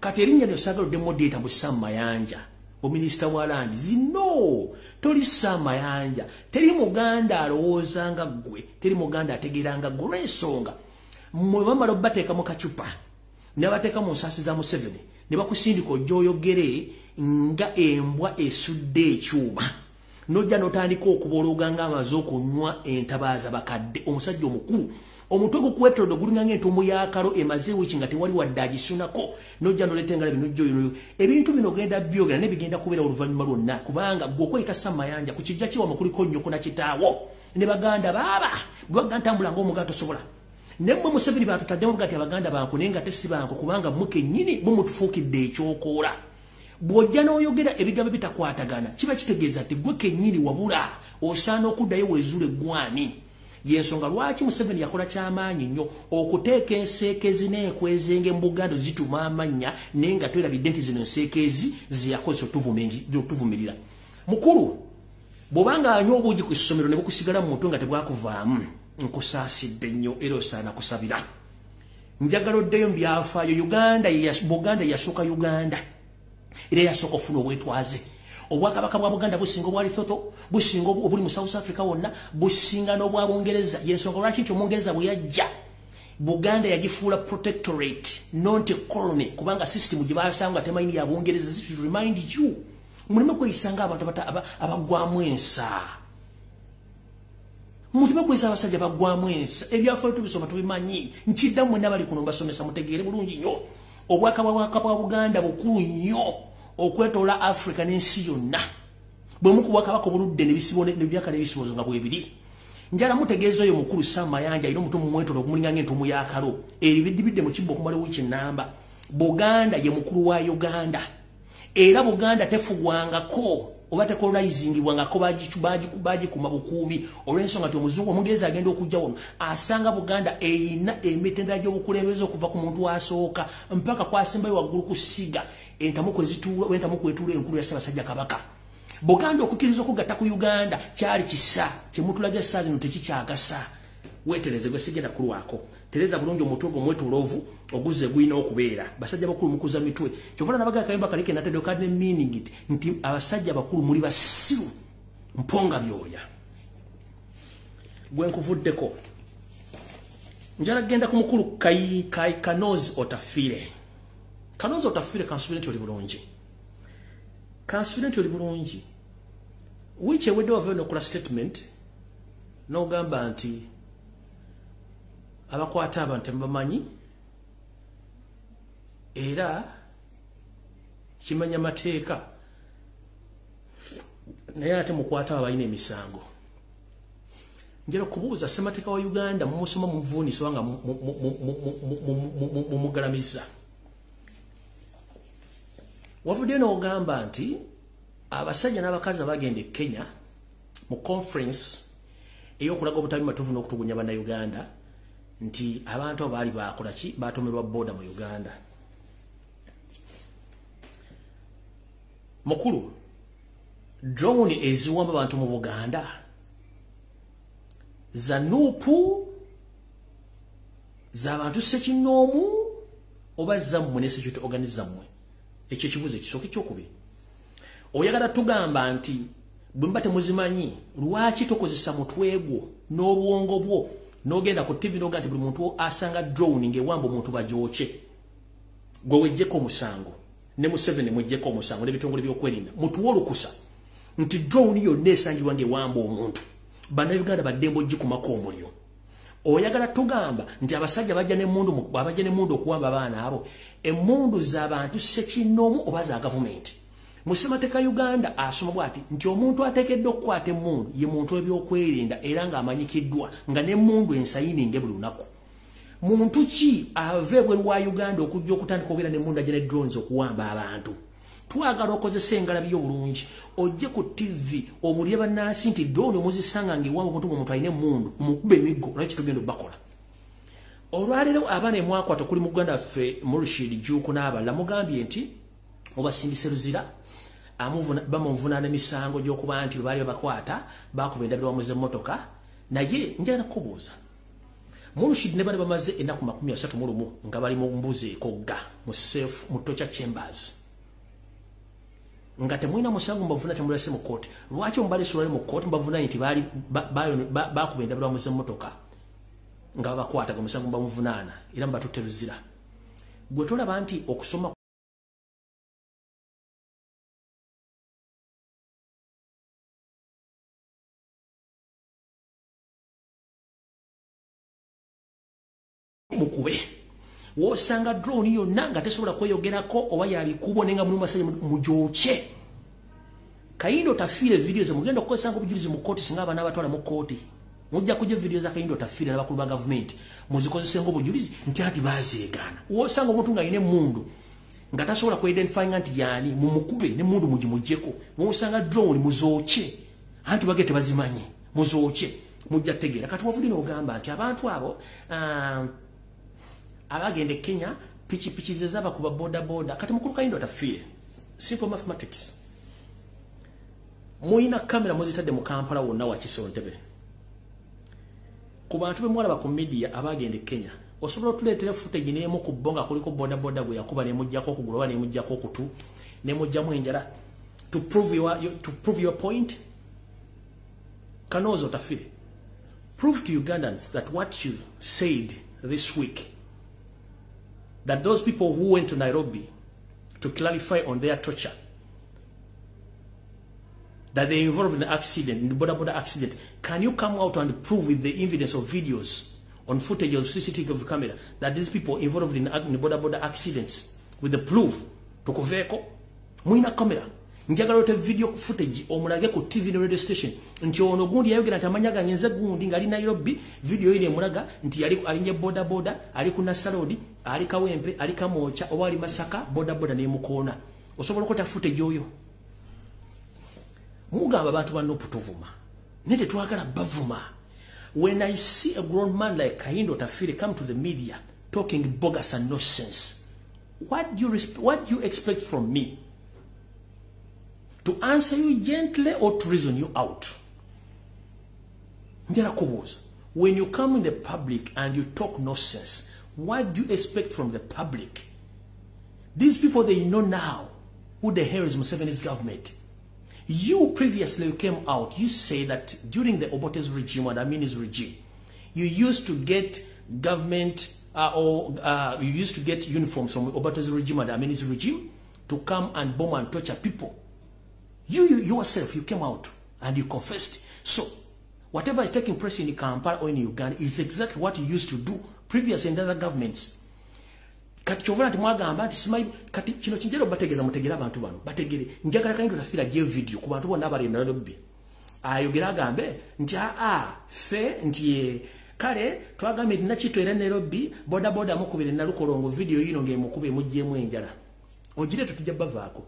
Kati erinnya ly'osagala oddemu data mu NAMAYANJA ominisita wa land zino toli NAMAYANJA teri Muganda alowooza nga ggwe teri Muganda ategeera nga ggwe olw'ensonga mmwe bamala obbateeka mu kacupa ne bateeka mu nsaasi za Museveni ne bakusindika ojja oyogere nga embwa esudde ekyuma n'ojja n'otandika okubolooga ng'amaze okunywa entabaaza bakadde omusajja omukulu omutwe gukwetolodde gulinga ng'entumu y'akalo emaze wiki nga tewali wadde agisunako n'ojja n'oleeta engalabi n'ojja ebintu bino ogenda byogera ne bigenda kubeera oluvannyuma lwonna kubanga ggwe okweyita NAMAYANJA ku kijja kiwama kuliko nnyoko na kitaawo ne baganda baaba bwe bagga ntambula ng'omugato tosobola Nemwe Museveni batutaddemu gati abaganda banku nenga tesi banku kubanga muke nyini mumutufuukidde ekyokola. Bw'ojja n'oyogera ebigambo bitakwatagana kiba kitegeeza nti gwe kennyini wabula osaana okuddayo weezuule gwani. Yensonga lwaki Museveni yakola ky'amaanyi nnyo okuteeka enseekezi n'ekwezenge mu Buganda zituma amannya naye nga twerabidde nti zino enseekezi ziyakozesa otuvumirira. Mukulu bw'obanga anywa obuugi ku ssomero ne bukusigala mu mutwe nga tebwakuvaamu nkusaasidde nnyo era osaana kusabira. Njagala oddeyo mu byafaayo. Buganda yasooka Uganda era yasooka ofuna obwetwaze. Obwakabaka bwa Buganda businga obwa Lesotho, businga obuli mu South Africa wonna, businga n'obwa Bungereza. Yensonga lwaki nti Omungereza bwe yajja Buganda yagifuula protectorate, not a colony, kubanga system gye basanga temayini ya Bungereza. This should remind you. Mulime kweyisanga abantu abagwamu ensa. Mulime kweyisa abasajja bagwamu ensa. Ebyafaayo tubisoma tubimanyi. Nkiddamu mwenna bali kuno mbasomesa mutegeere bulungi nnyo. Obwakabaka bwa Buganda bukulu nnyo okwetoola Africa n'ensi yonna. Bwe mukubwakabaka obuludde nebyaka n'ebisibozo nga bwebiri. Njala mutegeeza oyo mukulu NAMAYANJA alina omutumu mwetoola okumulinga ng'entumu y'akalo. Ebidibidde mu kibbo okumala wiiki ennamba. Buganda ye mukulu wa Uganda. Era Buganda tefugwangako oba tekolonizingibwangako bagikuma bukuumi olw'ensonga nti Omuzungu Omungereza agenda okujja wano asanga Buganda erina emitendera gy'obukulembeze okuva ku muntu asooka mpaka kwasembayo waggulu ku ssiga entamu kwetuula enkulu ya Ssaabasajja Kabaka. Buganda okukkiriza okugatta ku Uganda kyali kisa kyemutulaga essaazi no tekikyagasa. Weetereze gwe sigenda kulwako. Tereza bulungi omutwe gwo mwetuloovu oguze gwina okubeera. Basajja bakulu mukuza mitwe. Kyovula nabaga kayimba kalike natedde kadde meaning it nti abasajja bakulu muli basiru mponga byoya. Gwe nkuvuddeko. Njala genda ku mukulu Kanozi Otafire. Kanozi Otafire kansubire nti oli bulungi. Kansubire nti oli bulungi. Wiiki ewedde wavayo n'okola statement n'ogamba nti abakwata abantu mbamanyi era kimanya mateeka naye ate mukwata abalina emisango. Njala okubuuza ssemateeka wa Uganda mumusoma muvuunisa wanga mumugalamiza. Wavudde n'ogamba nti abasajja n'abakazi abagenda e Kenya mu conference ey'okulaga obutabi matuufu n'okutugunya bannayuganda nti abantu abaali bakola ki batomerwa boda mu Uganda. Mukulu drone eziwamba abantu mu Buganda zanupu z'abantu ssekinnoomu oba zammwe ne security organizammwe. Ekyo ekibuzo ekisooka ekyokubiri. Oyagala tugamba nti bwe mba temuzimanyi lwaki tokozesa mutwe gwo n'obwongo bwo n'ogenda ku TV n'ogamba nti buli muntu asanga drone ng'ewamba omuntu bagyoke. Gwe wejjeko omusango ne Museveni mwejjeko omusango n'ebitongole by'okwerinda mutuwe olukusa nti drone yonna esangibwa ng'ewamba omuntu. Bannayuganda baddembe ogikumako omuliro. Oyagala tugamba nti abasajja bajja n'emmundu okuwamba abaana abo. Emmundu z'abantu ssekinnoomu oba za gavumenti. Mu ssemateeka Uganda asoma bw'ati nti omuntu ateekeddwa okukwata emmundu ye muntu w'ebyokwerinda era ng'amanyikiddwa nga n'emmundu ensayininge buli lunaku. Muntu ki ava ebweru wa Uganda okujja okutandika okubeera n'emmundu ajja ne drones okuwamba abantu? Twagala okozesa engalabi y'obulungi ojje ku TV obulye bannansi nti drone omuzisanga ng'ewamba omuntu omuntu alina emmundu mukube emiggo naye kitugenda obbakola. Olwaleero abaana emwakwata kuli mu Uganda ffe Murshid Juuku n'abalala mugambye nti obasingise luzira bamuvunaana emisango gy'okuba nti baali babakwata bakuba endabirwa mu z'emmotoka. Naye njagala kubuuza Murshid ne bali bamaze ennaku 31 nga bali mu mbuzi ekogga mu safe mu torture chambers nga temwina musango mbavuna temulase mu kooti. Lwaki omubale sulale mu kooti mbavuna nti baali bakuba endabirwa mu z'emmotoka nga babakwataga musango mbamuvunaana era mbatutte luzira? Gwe tolaba nti okusoma mukube wosanga drone yonna nga tesobola kweyogerako oba yabikubo nenga mu masajja mujooche. Kayindo tafiire videos mugenda okukozesa ngo bujulizi mu kooti singa abana abatwala mu kooti mujja kujja video za Kayindo Tafiri n'abakulu ba government muzikozese ng'obujulizi nti ati bazeegaana wosanga omuntu nga ayina emmundu nga tasobola ku identify nti yani mumukube ne mundu mujimujjeko wosanga drone muzooche anti bagete bazimanyi muzooche mujja tegeera kati wafudi n'ogamba nti abantu abo abagende Kenya pichi zezaba kuba boda kati mukulu Kayindo Tafiri simple mathematics muina kamera muzitadde mu Kampala wonna wa Kisontebe ku bantu bemwalaba ku media abagende Kenya osobola tuleetera footage n'emu ku bonga kuliko boda gwe yakuba ne mujjako okuguloba ne mujjako okutu ne mujjamu enjala to prove your point. Kanozo Tafiri, prove to Ugandans that what you said this week, that those people who went to Nairobi to clarify on their torture, that they involved in the accident, in the border accident, can you come out and prove with the evidence of videos on footage of CCTV camera that these people involved in the border accidents with the proof to Koveko? Muina camera. Njagala ote video footage omulage ku TV and radio station. Nti ono gundi yayogera nti amanyaga ngenze gundi ngali Nairobi video ile mulaga nti yali alinye boda ali kuna salodi ali Kawempe ali Kamocha owali Masaka boda ne mukona. Osobola okota footage oyo. Mugamba abantu bano putuvuma. Nete twagala bavuma. When I see a grown man like Kayindo Tafiri come to the media talking bogus and nonsense, what do you expect from me? To answer you gently or to reason you out? When you come in the public and you talk nonsense, what do you expect from the public? These people, they know now who the hell is Museveni's government. You previously came out, you say that during the Obote's regime or Amini's regime, you used to get government you used to get uniforms from Obote's regime and Amini's regime to come and bomb and torture people. You yourself, you came out and you confessed. So, whatever is taking place in Kampala or in Uganda is exactly what you used to do previously in other governments. Kati chovana timwagamba nti simayi kati kino kinjero bategeza mutegera abantu bano bategere njagala Kayindo Tafiri je video ku bantu bonna abali Nairobi ayogera agambe nti fe nti kale twagambe dina kitwera Nairobi boda mukubire nalukolongo video yino nge mukube mujjemu enjala ojire tutujja bavaako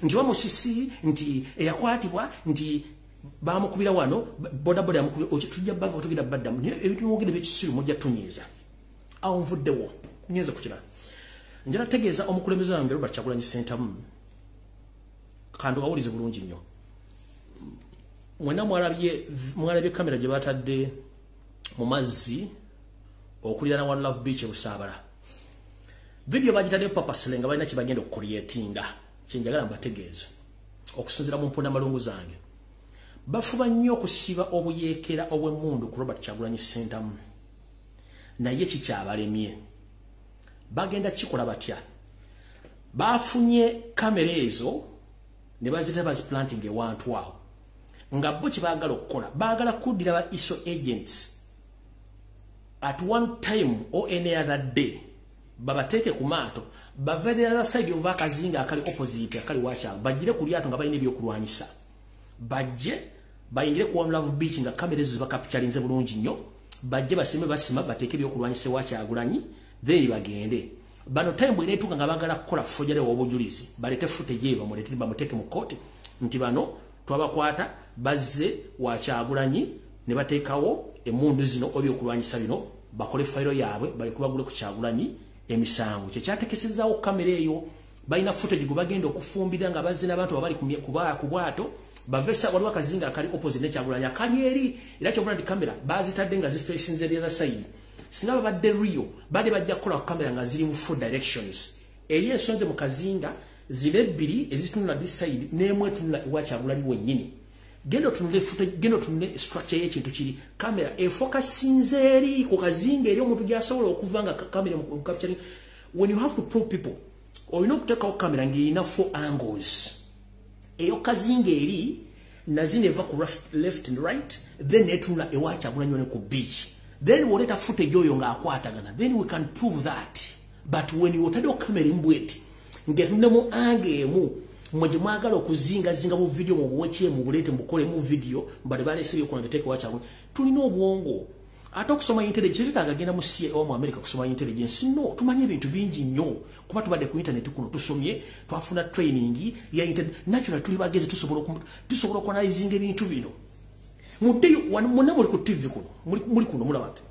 nti wa musisi nti eyakwatibwa nti bamukubira wano boda yamukubira tujja bavaako tugira baddamu ebitu mugire bekisiru mujja tunyiza awo nvuddewo nyeza kukira njala tegeeza omukulembeze wange Robert Kyagulanyi Ssentamu kando awulize bulungi nnyo mwena mwalabye kamera gye batadde mu mazzi okulirana wa Love Beach Busaabala video bagitadde papa Slenga balina kye bagenda okucreatinga kyenjagala mbategeeza okusinzira mu mponda malungu zange bafuba nnyo okusiba obuyeekera obw'emmundu ku Robert Kyagulanyi Ssentamu naye kikyabalemye bagenda kikola batya bafunye kamera ezo ne bazita baziplanting ewantu awo nga bo kibagala okukola bagala kuddira ba ISO agents at one time or any other day babateeke ku maato bavedera side of akazinga akali opposite akali wacha bajire ku lyato nga balina ebyokulwanyisa bajje bayingire ku Love Beach nga kamera ezo zibakapturinze bulungi nnyo bajje basima bateeke ebyokulwanyisa wacha Kyagulanyi then bagende bano time bwe netuka nga bagala kukola fojale obujulizi balete footage eba mulete bamuteke mu court nti bano twabakwata bazze wa Kyagulanyi ne bateekawo emundu zino obyokulwanyisa bino bakole file yaabwe bali kubagule ku Kyagulanyi emisango kyekyatekesezaawo kamera eyo balina footage gwe bagenda okufumbira nga bazze n'abantu abali ku bwato bavesa waliwo akazinga akali opposite ne Kyagulanyi akali eri era kyobula ndi kamera bazitadde nga zifeesinze the other side sinaba badde Rio bade bajja kukola kamera nga ziri mu four directions eri ensonze mu kazinga zile bbiri ezitunula this side n'emu etunula ewa Kyagulanyi wennyini gendo tunule footage gendo tunule structure y'ekintu kiri kamera efocusinze eri ku kazinga eri omuntu gy'asobola okuvanga kamera mu capturing. When you have to prove people or you know kuteka o kamera ngirina four angles eyo kazinga eri nazine eva ku left and right then etunula ewa Kyagulanyi ne ku beach. Then we let a footage oyo nga akwatagana. Then we can prove that. But when you otado kamera mbweti, ngetunemu ange emu, mwaje mwagala okuzinga zinga mu video mu buweche mu bulete mukole mu video mbale bale siyo kuna viteke wacha tulina obwongo ata okusoma intelligence agagenda mu CEO mu America kusoma intelligence no tumanye ebintu bingi nnyo kuba tubadde ku internet kuno tusomye twafuna training ya natural tuli bageze tusobola okuanalyzinga ebintu bino mudeyo muna muri ku TV kuno muri kuno mulabate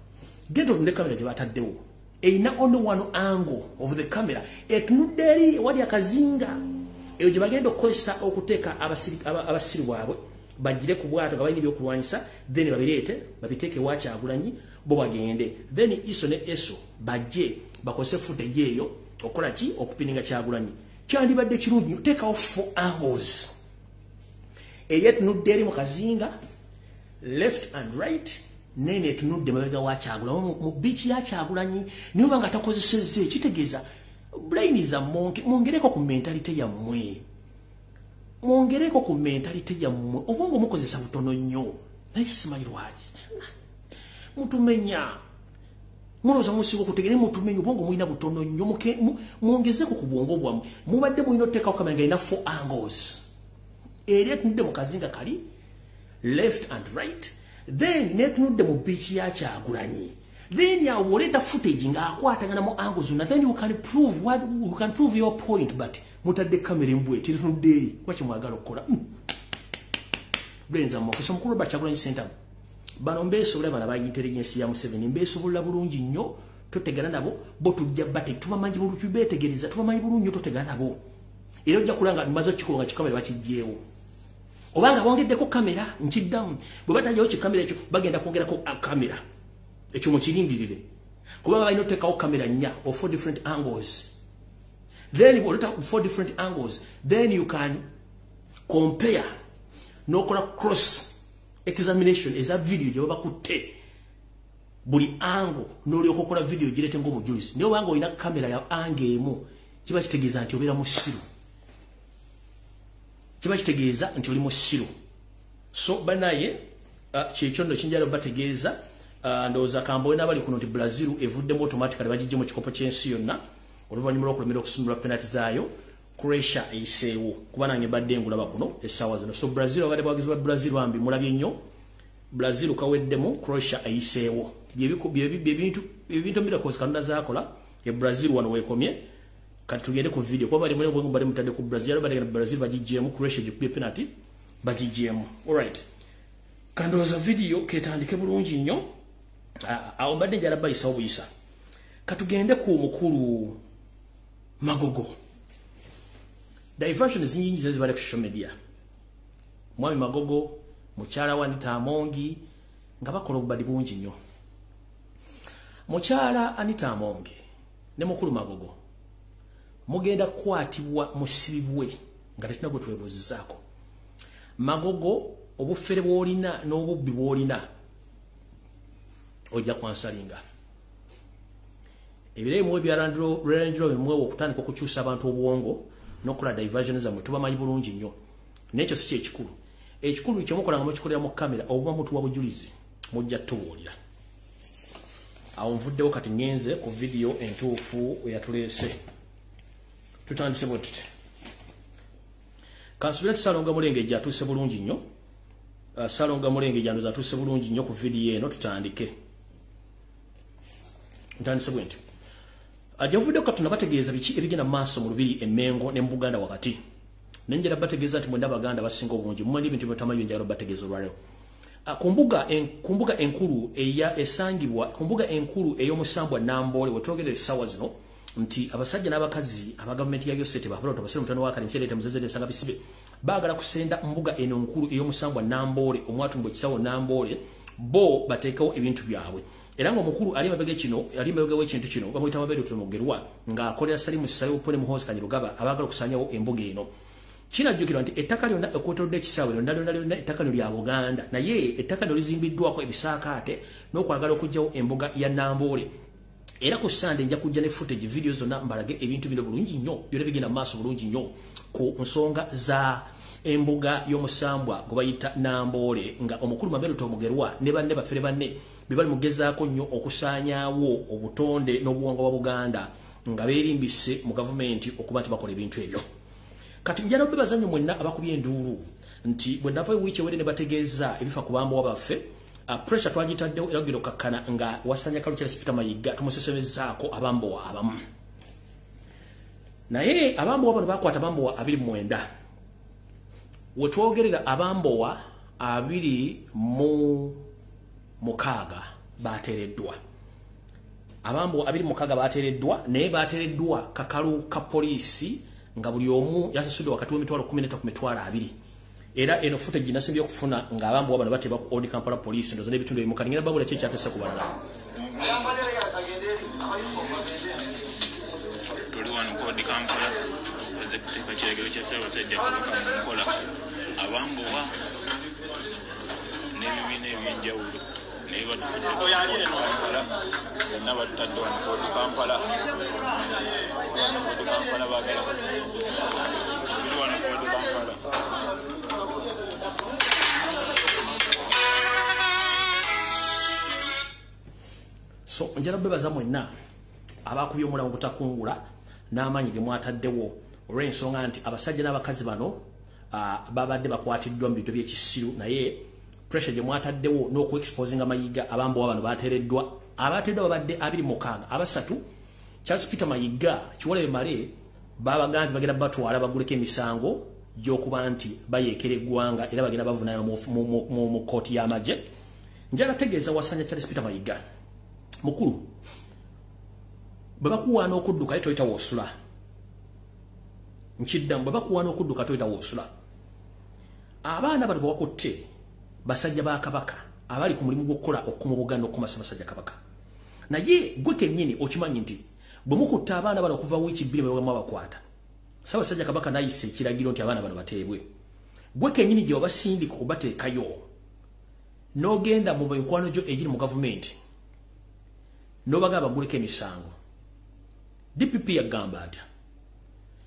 gendo ne camera je bataddewo eina only one angle of the camera etunuderi wali akazinga eyo je bagenda okozesa okuteeka abasiri bwabwe bajire ku bwato gabayini byokulwanyisa then babirete babiteke wacha agulanyi bo bagende then iso ne eso baje bakose footage yeyo okola ki okupininga kyagulanyi kyandi badde kirungi take off 4 angles eyet nuderi mu kazinga left and right nene tunudde mabega wacha agulanyi mu beach ya kyagulanyi niyo banga takozeseze kitegeza brain is a monkey mongereko ku mentality ya mwe mongereko ku mentality ya mwe obongo mukozesa butono nnyo nayisimanyirwaji mutumenya muloza musigo kutegere mutumenya obongo muina butono nnyo muongezeko ku bwongo bwamwe mubadde muino teka kamera ina 4 angles ere tunde mu kazinga kali left and right then netunde mu beach ya kyagulanyi then ya woleta footage nga akwatangana mu angles na then you can prove your point but mutadde kamera mbwe titunde kwache mwagala okukola benza mo keso mukulu bachagulanyi center bano mbeso bule bana ba intelligence ya mu 7 mbeso bulla bulungi nnyo totegana nabo bo tujja bate tubamanyi bulungi betegereza tubamanyi bulungi totegana nabo era ojja kulanga mazo kikolonga kikamera bakijjeewo obanga bongeddeko kamera nkiddamu bwe batajayo kikamera ekyo bagenda kwongerako kamera ekyo mukirindirire kuba balina otekawo kamera nnya of 4 different angles then you have 4 different angles then you can compare nokola cross examination is a video gye bakutte buli angle noli okokola video girete ng'obujulizi niyo banga olina kamera ya angle emu kiba kitegeeza nti obeera mu ssiru kiba kitegeeza nti oli mu ssiru so banaye kyekyo nno kinjala bategeeza ndowooza kambowe n'abali kuno nti Brazil evuddemu automatically bagijje mu kikopo ky'ensi yonna oluvannyuma lw'okulemera okusimbula penalty zaayo Croatia eiseewo kuba nange badde ngulaba kuno essaawa zino so Brazil abadde bwagizi ba Brazil bambi mulabye nnyo Brazil kaweddemu Croatia eiseewo ebintu miracles Katonda zaakola ye Brazil wano weekomye kati tugende ku video kuba bali mwenye bali mutadde ku Brazil abadde Brazil bagijjeemu Croatia gikubye penalty bagijjeemu alright kandoza video ketandike bulungi nnyo awo mbadde njala bayisa obuyisa katugende ku mukulu Magogo diversion zinnyingi zibale ku social media mwami Magogo mukyala wa Anita Amongi nga bakola obubadi bungi nnyo mukyala Anita Amongi ne mukulu Magogo mugenda kwatibwa musibibwe nga tetina gwe twebuuzizaako Magogo obufere bw'olina n'obubbi bw'olina ojja kwansalinga ebireye muwe bya Range Rover muwe okutandika okukyusa abantu obwongo n'okola diversion zammwe tubamanyi bulungi nnyo n'ekyo si kyekikulu ekikulu kyemukola nga mukikolera mu kamera obuba mutuwa bujulizi mujja tubuulira awo nvuddewo kati ngenze ku video entuufu eyatuleese tutandise bwe tuti kansubira nti Salonga Mulengejja atuuse bulungi nnyo Salonga Mulengejja ndoza atuuse bulungi nnyo ku video eno tutandike ntandise bwe nti ajavudde ko tunabategeeza biki ebigenda maaso mu lubiri emengo ne Buganda wakati nenjera bategeeza nti mwenda baganda basinga obungi mmwe ebintu by'otamanyi njalo bategeeza olwaleo kumbuga enkulu eya esangibwa kumbuga enkulu ey'omusambwa Nambole wetwogere sawa zino nti abasajja n'abakazi aba government ya Yosete bakola tobasira mutano wakali nserete muzezere sanga bisibe bagala kusenda mbuga eno nkulu ey'omusambwa Nambole omwatumbwe kisawo Nambole bo bateekawo ebintu byabwe era ngo mukulu ali mabega kino ali mabega w'ekintu kino bamuyita Mabere Tunogerwa nga akolera Salimu Sayo pole muhozi Kanyirugaba abagala kusanyawo embuga eno kinajjukirwa nti ettaka lyonna ekotodde kisawe lyonna ettaka lya Buganda naye ettaka lizimbiddwako ebisaakaate n'okwagala okugyawo embuga ya Nambole era ku Sunday nja kujja ne footage video zonna mbalage ebintu bino bulungi nnyo byonna bigenda maaso bulungi nnyo ku nsonga za embuga y'omusambwa gwe bayita Nambole nga omukulu Mabere Tunogerwa ne banne bafere banne bibali mugezaako nnyo okusaanyaawo obutonde n'obuwangwa bwa Buganda nga beerimbise mu gavumenti okuba nti bakola ebintu ebyo kati njala obebaza nnyo mwenna abakubye enduulu nti bwe nava wiiki ewere ne bategeeza ebifa ku bambowa baffe pressure twagitaddewo era ogenda okakkana nga Wasanya Charles Peter Mayiga tumusesemezaako abambowa abamu naye abambowa bano bakwata abambowa 29 we twogerera abambowa 26 bateereddwa abambowa 26 bateereddwa naye bateereddwa kakalu ka poliisi nga buli omu yasasudde wakati w'emitwalo 13 ku mitwalo 2 era eno footage nasimbye okufuna nga abambowa bano bateba ku Old Kampala police ndoza n'ebitundu ebimu kalingana babula kye kyatese ku balala tuli wano ku Old Kampala ezekuteeka kiregero kya Ssaabasajja Kabaka Nkola abambowa n'ebibiina eby'enjawulo naye bonna batutadde wano ku Old Kampala baagala tuli wano ku Old Kampala. So njala bebaza mwenna abakubye omulamu butakungula n'amaanyi ge mwataddewo olw'ensonga nti abasajja n'abakazi bano babadde bakwatiddwa mu bintu by'ekisiru naye pressure gye mwataddewo n'oku-exposinga Mayiga abambowa bano bateereddwa abateereddwa babadde 26 abasatu Charles Peter Mayiga Kiwolebe Male babagambye bagenda batwala baguleko emisango gy'okuba nti bayeekera eggwanga era bagenda bavunaana mu kooti y'amagye njala tegeeza Wasanya Charles Peter Mayiga mukulu babakuwaana okudduka ye toyita woosula nkiddamu babakuwaana okudduka toyita woosula abaana bano bawakutte basajja ba Kabaka abali ku mulimu gw'okukola okukuma Buganda n'okukumasa basajja Kabaka naye gwe kennyini okimanyi nti bwe mukutte abaana bano okuva wiiki 2 bwe bakwata Ssaabasajja Kabaka n'ayisa ekiragiro nti abaana bano bateebwe gwe kennyini gye wabasindika okubateekayo n'ogenda mu mikwano gyo egiri mu gavumenti n'obagamba baguleko emisango DPP yagamba atya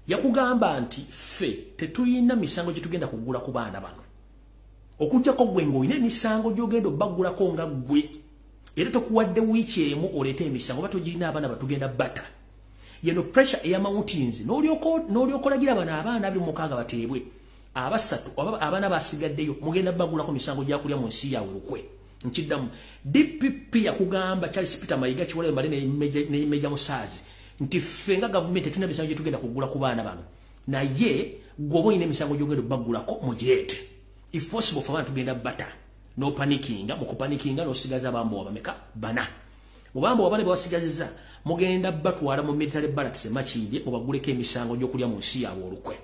yakugamba nti ffe tetuyina misango gye tugenda kugula ku baana bano okujjako gwe ng'olina emisango gy'ogenda obbagulako nga gwe era tokuwadde wiiki emu oleeta emisango oba togirina abaana batugenda bata yeno pressure eya mountains n'olyoka olagira bano abaana 26 bateebwe abasatu abaana basigaddeyo mugenda bagulako misango gyakulya mu nsi yaabwe lukwe nkiddamu DPP yakugamba Charles Peter Mayiga Kiwolebe Male ne Meja Musaazi nti ffe nga gavumenti tetulina misango gye tugenda kugula ku baana bano naye gwoba olina emisango gy'ogenda obbagulako mugireete if possible for abantu tugenda bata no panikinga mukupanikinga n'osigaza abambowa bameka bana mubambowa bane bawasigaziza mugenda batwala mu military barracks Makindye mubaguleko emisango gy'okulya mu nsi yaabwe olukwe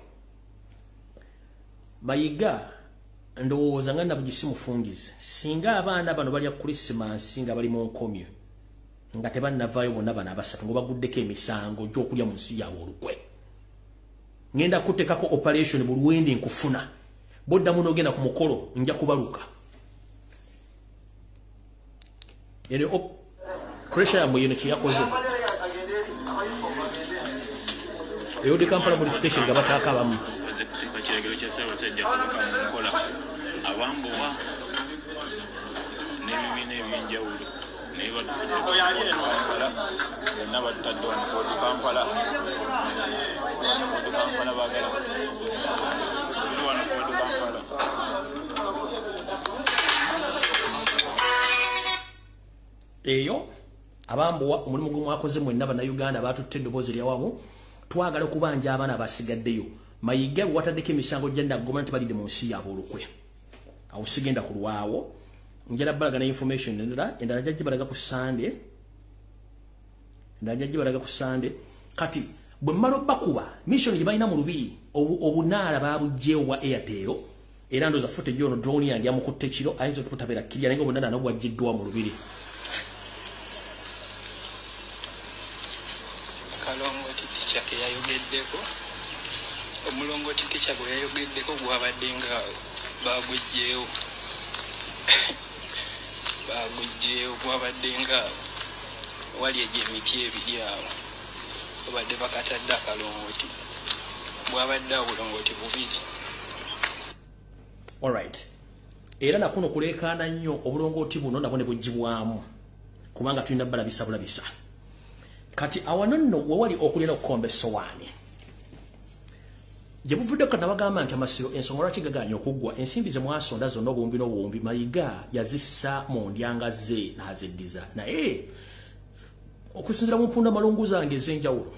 Mayiga ndowooza nga nabugisi mufungize singa abaana bano balya Christmas nga bali mu nkomyo nga tebannavaayo bonna bano abasatu ngo baguddeko emisango gy'okulya mu nsi yaabwe olukwe ngenda kuteekako operation Bulwendi nkufuna boddamu n'ogenda ku mukolo nja kubaluka ene pressure yamwe yeno kyeyakoze Old Kampala police station nga bataaka abamu kiregero kya Ssaabasajja Kabaka Nkola abambowa n'ebibiina eby'enjawulo naye bonna batutadde wano ku Old Kampala baagala tuli wano ku Old Kampala. Eyo abambowa omulimu gwe mwakoze mwenna bannayuganda batutte eddoboozi lyawamu twagala okubanja abaana basigaddeyo Mayiga wataddeko emisango genda goma nti balidde mu nsi yaabwe olukwe awo sigenda ku lwawo njala balagana information endala jajja balaga ku Sunday kati bwe mmala bakuba mission gye balina mu lubi obunaala babugjeewo wa Airtel era ndoza footage ono drone yange yamukutte kiro ayinza okutabera kirya naye obunaala nabwaggiddwa mu lubiri Kalongoti ticha ke yayogeddeko omulongoti ticha gwe yayogeddeko gwabadde nga bagujjeewo gwabadde nga wali egy'emiti ebiri awo obadde bakatadde akalongoti bwabadde obulongoti bubiri. Alright era nakuno kuleekaana nnyo obulongoti buno nabwo ne buggyibwamu kubanga tulina balabisa bulabisa kati awano nno we wali okulina okukomba essowaani je buvudde kana bagamba nti amasiro ensonga lwaki gaganya okuggwa ensimbi ze mwasonda zonna obuwumbi n'obuwumbi Mayiga yazissa mu ndyanga ze n'azeddiza naye okusinziira mu mpunda malungu zange ez'enjawulo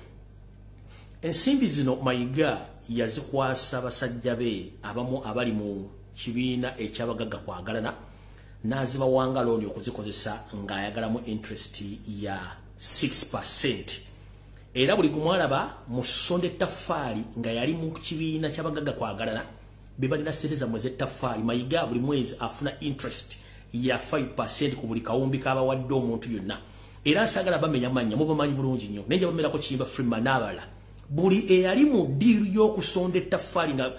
ensimbi zino Mayiga yazikwasa basajja be abamu abali mu kibiina ekyabagagga kwagalana n'azibawanga looni okuzikozesa ng'ayagalamu interest ya 6%. Era buli kumwalaba mu sonde tafali nga yali mu kibiina ky'abagagga kwagalana bebalina sente za mwezi tafali Mayiga buli mwezi afuna interest ya 5% ku buli kawumbi k'abawadde omuntu yonna. Era sagala bamenya manya mubamanyi bulungi nnyo nenja bamerako Kiyimba Freeman n'abala buli eyali mu deal y'okusonda ettaffaali nga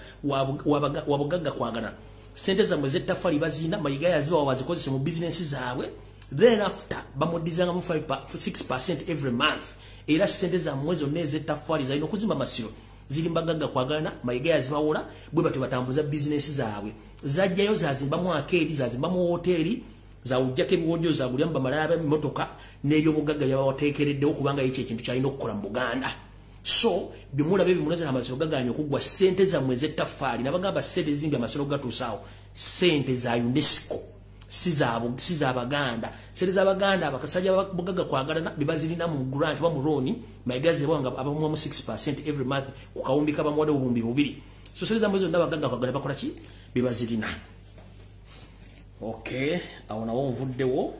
wabugagga kwagana sente zammwe z'ettaffaali bazina Mayiga yazibawa bazikozese mu bizinensi zaabwe then after bamudizanga mu 6% every month era sente zammwe zonna ez'ettaffaali zalina okuzimba masiro ziri mbagagga kwagana Mayiga yazibawola bwe batyo batambuza bizinensi zaabwe zajjayo zazimbamu akeedi zazimbamu hoteri zawujjako ebiwonjo zagulyamu bamalaya b'emmotoka n'ebyobugagga byabawateekereddewo kubanga ekyo ekintu kyalina okukola mu Buganda. So bimulabe bimulaza amasiro gaganya okuggwa sente za mweze tafali nabagamba sente zimbi amasiro gatusawo sente za UNESCO siza abaganda sente za abaganda abakasajja bugagga kwagalana bibazirina mu grant ba muroni Mayigaze bwanga abamu 6% every month ukawumbika bamwade obumbi bubiri so sente za mweze ndabagagga kwagala bakola ki bibazirina. Okay awona wo mvuddewo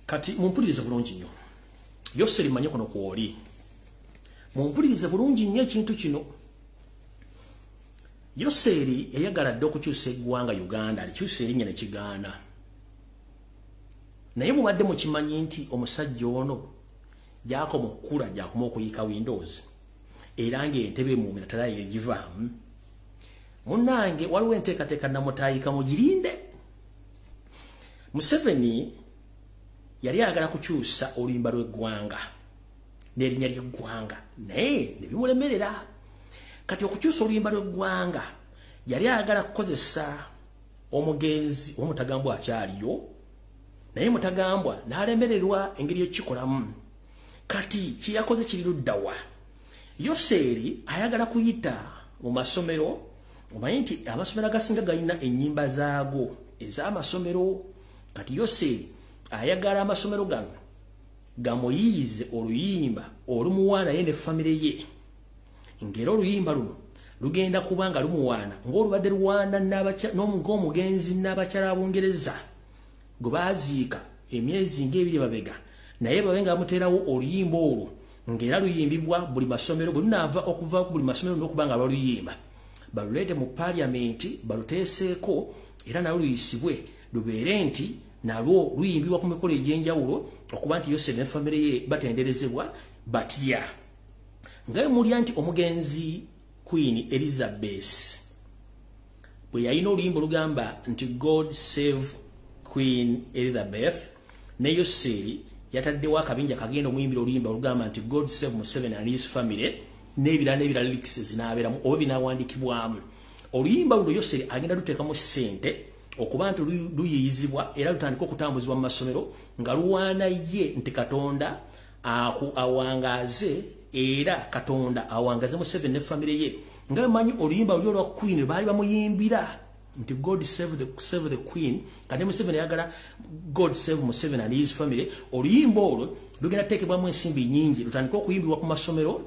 kati mumpulirize bulungi nnyo Yoseri manye kono kuoli mumpulirize bulungi nnyo ekintu kino Yoseri eyagaladde okukyusa eggwanga Uganda alikyusa erinnya ne kigaana naye mubadde mukimanyi nti omusajja ono gyakoma okukula gyakoma okuyika Windows era ng'entebe muumira tala yegivaamu munnange waliwo enteekateeka namutaayika mugirinde Museveni yali ayagala kukyusa oluyimba lw'eggwanga n'erinnya ly'eggwanga naye ne bimulemerera kati okukyusa oluyimba lw'eggwanga yali ayagala kukozesa omugenzi omutagambwa akyaliyo naye mutagambwa n'alemererwa engeri ekikolamu kati kiyakoze kiri luddawa Yoseri ayagala kuyita mu masomero omanyi nti amasomero agasinga galina ennyimba zaago ez'amasomero kati Yoseri ayagala amasomero gano gamuyiize oluyimba olumuwaana ye ne famire ye ngero oluyimba luno lugenda kubanga lumuwaana ng'olubadde luwaana n'omugenzi n'abakyala Bungereza gwe baaziika emyezi ng'ebiri mabega naye babenga bamuteerawo oluyimba olwo ng'era luyimbibwa buli masomero bwe lunaava okuva buli masomero n'okubanga baluyimba baluleete mu paliamenti baluteeseeko era nalwo luyisibwe lubeere nti nalwo luyimbibwa ku mikolo egy'enjawulo okuba nti Yoseri ne famire ye batenderezebwa batya nga mulya nti omugenzi Queen Elizabeth bwe yalina oluyimba olugamba nti God save Queen Elizabeth ne Yoseri yataddewo akabinja kagenda omuyimbira oluyimba olugamba nti God save Museveni and his family n'ebirala lyrics zinaaberamu oba binaawandikibwamu oluyimba luno Yoseri agenda luteekamu ssente okuba nti luyiyizibwa era lutandika okutambuzibwa mu masomero nga luwaana ye nti Katonda awangaze era Katonda awangaze Museveni ne famire ye nga manyi oluyimba olyo lwa Queen baali bamuyimbira nti God save the Queen kati Museveni yagala God save Museveni and his family oluyimba olwo lugenda teekebwamu ensimbi nyingi lutandika okuyimbirwa ku masomero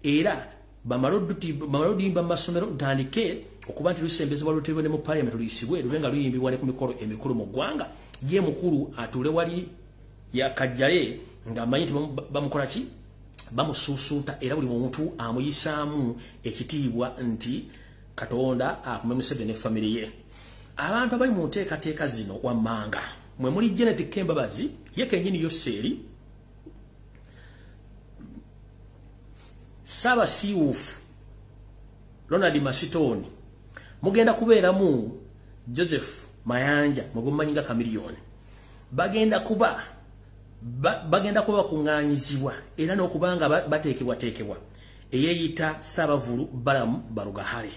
era bamalodimba mu masomero lutandike okuba nti lusembezebwa lutebwe ne mu parliament luyisibwe lubenga luyimbibwa ne ku mikolo emikulu mu ggwanga ye mukulu atule wali yakajjale ng'amanyi nti bamukola ki bamusuusuuta era buli muntu amuyisaamu ekitiibwa nti Katonda akume Museveni ne famire ye abantu abali mu nteekateeka zino wammanga mwe muli Janet Kembabazi ye kennyini Yoseri Saba Siwufu Ronald Masitoni mugenda kubeeramu Joseph Mayanja mugumanyinga kamiliyoni bagenda kuba kuŋŋaanyizibwa era n'okubanga bateekebwa eyeyita Saabavulu Balamu Balugahale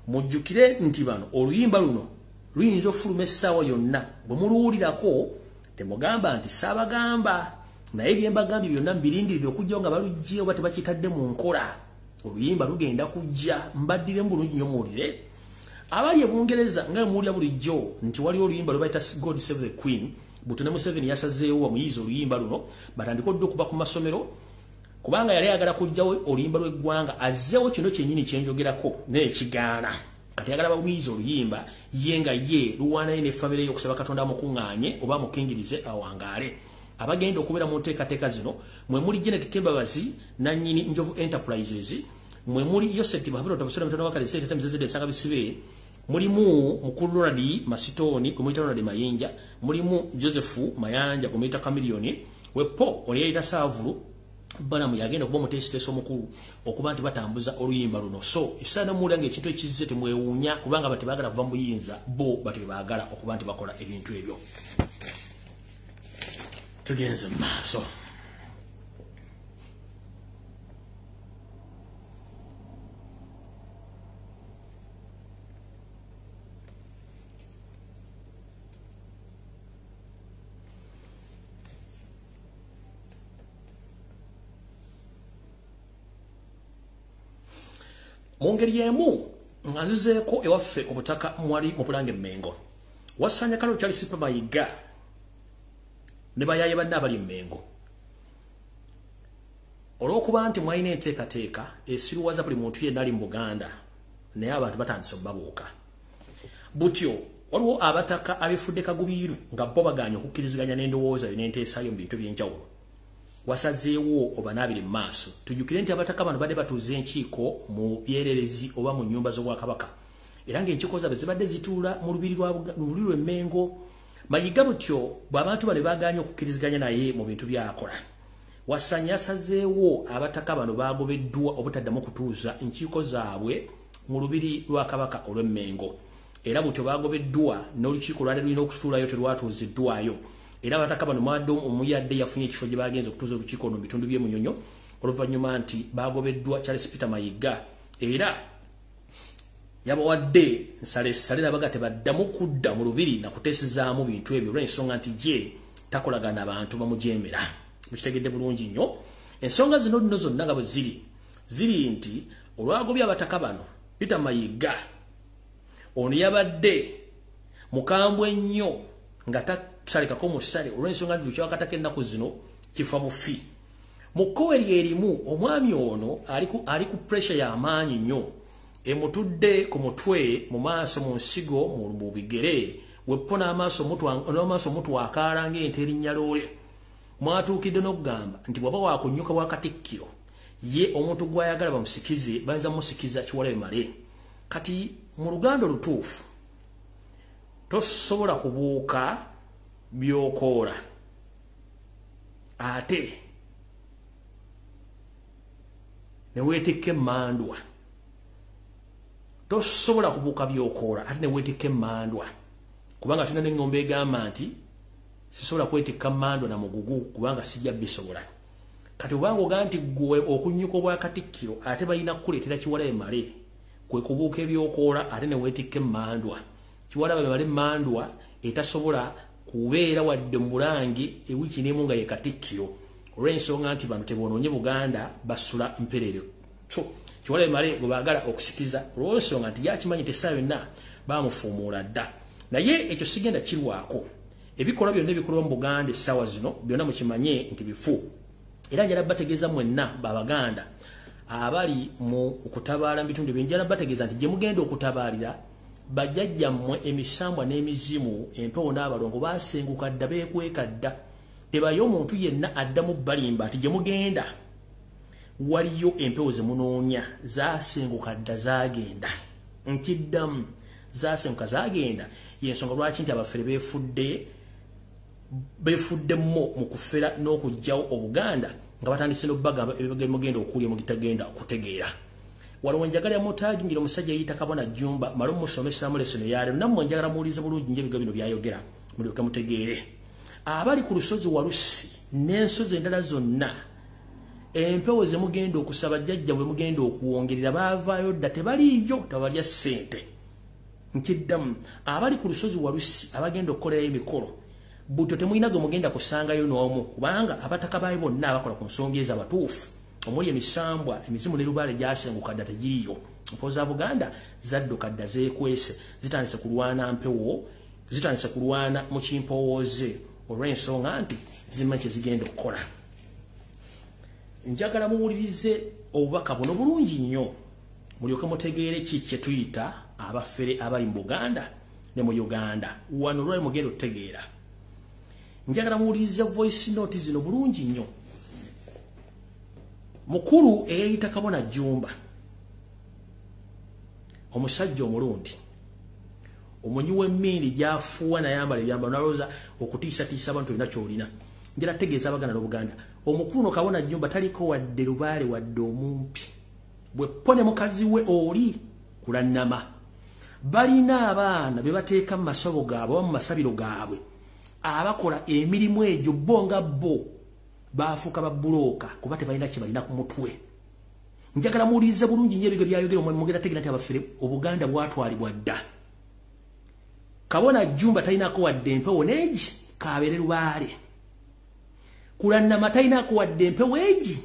mujjukire nti bano oluyimba luno luyinza ofuluma essaawa yonna bwe muluwulirako temugamba nti sabagamba naye byembagambye byonna mbirindirire okujja nga balujje oba tebakitadde mu nkola oluyimba lugenda kujja mbaddire mu bulungi nnyo muwulire abali ebungereza nga muwulira bulijjo nti waliwo oluyimba lwe bayita God Save the Queen Butone Museveni yasazeewo bamuyiza oluyimba luno batandika odde okuba ku masomero kubanga yali ayagala kujjawo oluyimba lw'eggwanga azzeewo kino kyennyini kyenjogerako n'ekigaana kati ayagala bamuyiza oluyimba ye nga ye luwaanayo ne famire ye okusaba Katonda amukuŋŋaanye oba amukingirize awangaale abagenda okubeera mu nteekateeka zino mwe muli Janet Kebabazi nannyini Njovu Enterprises mwe muli Yoseti Bahabiro Tabasura Mitono Wakale Sente Temzeze de Sanga Bisibe mulimu Mukulu Ronald Masitoni kumuyita Ronald Mayanja mulimu Joseph Mayanja kumuyita Kamilioni wepo oliyita Savulu bana muyagenda kuba mutesiteso mukulu okuba nti batambuza oluyimba luno so isana mulange ekintu ekizze temwewuunya kubanga batebagala kuva muyinza bo batebagala okuba nti bakola ebintu ebyo tugenze maaso Mungeri yemu nganzizeeko ewaffe obutaka mwali mu Bulange Mmengo wasanya kalo kyali sipa mayiga ne bayaye banne abali Mmengo olw'okuba nti mwalina enteekateeka esiruwaza buli muntu yenna ali mu Buganda naye abantu batandise okubabuuka butyo waliwo abataka abifudde kagubiiru nga bo baganya okukkiriziganya n'endowooza yo n'enteesayo mu bintu by'enjawulo wasazeewo obanaabire mu maaso tujjukire nti abataka bano badde batuuza enkiiko mu byererezi oba mu nnyumba z'Obwakabaka era ng'enkiiko zaabwe zibadde zituula mu lubiri lw'Emmengo mayiga butyo bw'abantu bano baganya okukkiriziganya naye mu bintu byakola wasanya yasazeewo abataka bano bagobeddwa obutaddamu kutuuza enkiiko zaabwe mu lubiri lwa Kabaka olw'Emmengo era butyo bagobeddwa n'olukiiko lwali lulina okutuulayo terwatuuziddwayo era abataka bano mwado omuyadde yafunye ekifo gye bagenze okutuuza olukiiko mu bitundu by'e Munyonyo oluvannyuma nti bagobeddwa Charles Peter Mayiga era yabawadde nsale nabaga tebaddamu kudda mu lubiri na kuteesezaamu bintu ebyo olw'ensonga nti je takolagana abantu bamujemera mukitegedde bulungi nnyo ensonga zino nno zonna nga bwe ziri nti olwagobya abataka bano Peter Mayiga ono yabadde mukambwe nnyo nga tasalekako musale olw'ensonga nti kyawakatako ennaku zino kifa bufi mu kkowe erimu omwami ono ali ku pressure y'amaanyi nnyo emutudde ku mutwe mu maaso mu nsigo mu bigere wepo n'amaaso omutu akaala ng'ente erinnya loole mwatuukidde n'okugamba nti bw'aba waakunnyuka bwa Katikkiro ye omuntu gw'ayagala bamusikize bayinza musikiza Kiwalabe Male kati mu Luganda olutuufu tosobola kubuuka byokoola ate ne weetikka emmandwa tosobola kubuuka byokoola ate ne weetikka emmandwa kubanga tulina n'engombe egamba nti sisobola kwetikka mmandwa na mugugu kubanga sijja bisobola kati obanga ogaa nti gwe okunnyuka obwa Katikkiro ate balina kukuleetera Kiwalabe Male kwe kubuuka ebyokoola ate ne weetikka emmandwa Kiwalabe Male mmandwa etasobola kubeera wadde mu Bulange ewiiki n'emu nga ye Katikkiro olw'ensonga nti bano tebonoonye Buganda basula mperero so Kiwalabe Male gwe baagala okusikiza olw'ensonga nti yakimanyi tessaawa yonna baamufuumuula dda naye ekyo sigenda kirwako ebikolwa byonna ebikolwa mu Buganda essaawa zino byonna mukimanye nti bifu era njala bategeeza mwenna Babaganda abali mu kutabaala mu bitundu ebyo njala bategeeza nti gye mugenda okutabaalira bajjajjammwe emisambwa n'emizimu empewo n'abalongo baasenguka dda beekweka dda tebayo omuntu yenna addamu balimba nti gye mugenda waliyo empewo ze munoonya zaasenguka dda zaagenda nkiddamu zaasenguka zaagenda yensonga lwaki nti abafere beefuddemmo mu kufera n'okugjawo Obuganda nga batandise n'obbagamba ebimugenda okuulya mugitagenda okutegeera waliwo njagala ya mutaagi ngira omusajja yeyita Kabona Jumba malo musomesaamu leseno yaleero nammwe njagala muwulize bulungi nyo ebigambo bino byayogera mulyoke mutegeere abali ku lusozi Walusi n'ensozi endala zonna empewo ze mugenda okusaba jjajja bwe mugenda okuwongerera baavaayo dda tebaliiyo tabalya ssente nkiddamu abali ku lusozi Walusi abagenda okukolerayo emikolo buto temulina gwe mugenda kusangayo n'omu kubanga abataka bayi bonna abakola ku nsonga ez'abatuufu omuli emisambwa emizimu ne lubaale gyasenguka dda tegiriyo mpoza za Buganda zadduka dda zeekwese zitandise kulwana mpewo zitandise kulwana mu kimpowooze olw'ensonga nti zimma kye zigenda okukola. Njagala muwulirize obubaka buno bulungi nnyo mulyoke mutegeere ki kye tuyita abafere abali mu Buganda ne mu Uganda wano lwali mugenda okutegeera. Njagala muwulirize voice note zino bulungi nnyo. Mukulu eyayita Kabona Jumba omusajja omulundi omunyi w'emmindi gy'afuuwa nayambala ebyambalo nalowooza okutiisatiisa abantu olina ky'olina. Njala tegeeza Abaganda n'Obuganda omukulu no Kabona Jumba taliko wadde lubaale wadde omumpi bwe ne mukazi we oli kulannama balina abaana be bateeka mu masobo gaabwe oba mu masabiro gaabwe abakola emirimu egyo bo nga bo baafuuka babulooka kuba tebalina kye balina ku mutwe. Njagala muwulirize bulungi nnyo ebyo byayogera mugenda tegeera nti abafere Obuganda bwatwalibwa dda. Kabona Jumba talinako wadde empewo neegi kabeere lubaale. Kulannama talinako wadde empewo egi.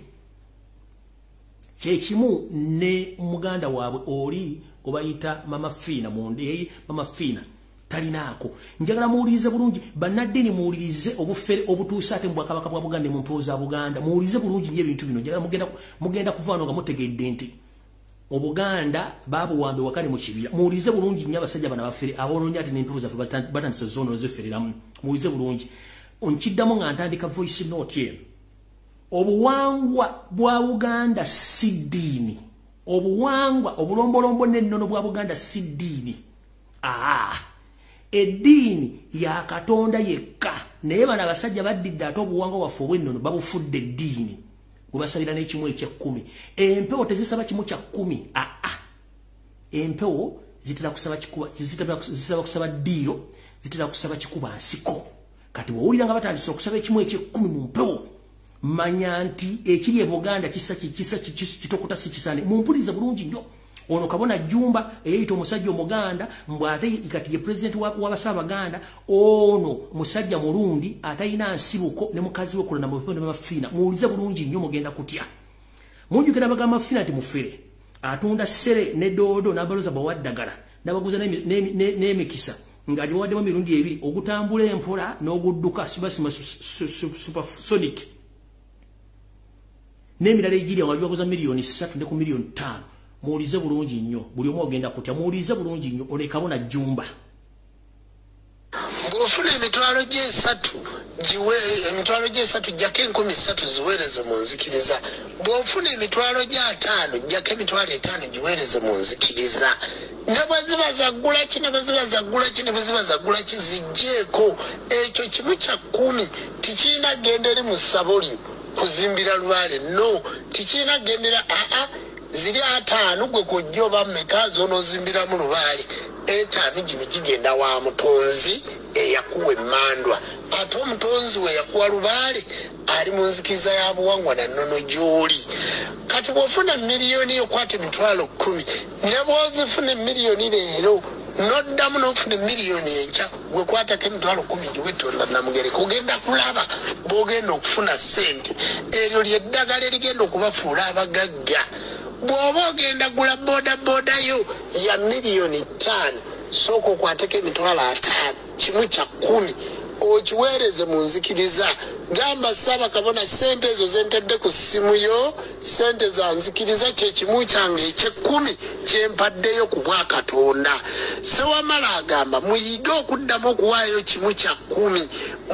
Kyekimu ne muganda waabwe oli obayita Mama Fina mundi Mama Fina talinaako. Njagala muwulirize bulungi bannaddiini muwulirize obufere obutuusa ate mu Bwakabaka bwa Buganda mu mpooza za Buganda muwulirize bulungi nnyo ebintu bino. Njagala mugenda kuvaano nga mutegedde nti Obuganda babuwambe wakali mu kibira. Muwulirize bulungi nnyo abasajja bano abafere aboononya ate n'empewo zaffe batandise zoono zefereramu. Muwulirize bulungi. Onkiddamu nga ntandika voice note eno. Obuwangwa bwa Buganda si ddiini. Obuwangwa obulombolombo n'ennono bwa Buganda si ddiini. Eddiini ya Katonda yekka. Naye bano abasajja baddidde ate obuwangwa bwaffe obw'ennono babufudde eddiini. Bwebasabira n'ekimu eky'ekkumi. Empewo tezisaba kimu kya kkumi. Empewo zitera kusaba ddiiro, zitera kusaba kikuba nsiko. Kati bw'owulira nga batandise okusaba ekimu eky'ekkumi mu mpewo manya nti ekiri e Buganda kisa kitokota si kisaane. Mumpulirize bulungi nnyo. Ono Kabona Jumba eyayita omusajja Omuganda mbw ate kati ye president w'Abasaabaganda ono musajja mulundi atalina nsibuko ne mukazi we Kulwana mu Mama Fina. Muwulize bulungi nnyo mugenda kutya. Mujjukira bagamba Fina nti mufere atunda ssere ne doodo n'abaloza bawaddagala n'abaguza n'emikisa ng'aliwaddemu emirundi ebiri ogutambula empola n'ogudduka sibasima supersonic n'emirala egiri nga bibaguza miliyoni 3 ne ku miliyoni 5. Muwulize bulungi nnyo buli omu ogenda kutya. Muwulize bulungi nnyo ole Kabona Jumba. Bw'ofuna emitwalo gy'esatu emitwalo gy'esatu jjako 3 ziweereze mu nzikiriza. Bw'ofuna emitwalo gy'ataano jjako emitwalo 5 giweereze mu nzikiriza. Ne bwe ziba zaggula ki ne bwe ziba zaggula ki ne bwe ziba zaggula ki zijjeeko. Ekyo kimu kya 10 tikirina genda eri mu ssabo kuzimbira lubaale. No tikirina gendera ziri 5 gwe kujja oba mmeka z'onoozimbira mu lubaale. 5 gino gigenda wa mutonzi eyakuwa emmandwa. Ate omutonzi we yakuwa lubaale ali mu nzikiriza ya buwangwa na nnono gy'oli. Kati bw'ofuna miliyoni yokwata emitwalo 10 ne bw'ozifuna miliyoni leero n'oddamu n'ofuna miliyoni enkya gwe kwatako emitwalo 10 giwetonda Namugereka ogenda kulaba bw'ogenda okufuna ssente. Eryo ly'eddagala erigenda okubafuula abagagga. Bw'oba ogenda gula boda yo ya miliyoni 5 sooka okwateko emitwalo 5 kimu kya 10 okiweereze mu nzikiriza. Gamba Ssaabakabona ssente ezo zentedde ku ssimu yo ssente za nzikiriza kye kimu kyange eky'ekkumi kyempaddeyo ku Bwakatonda. Sewamala agamba muyige okuddamu okuwaayo kimu kya 10.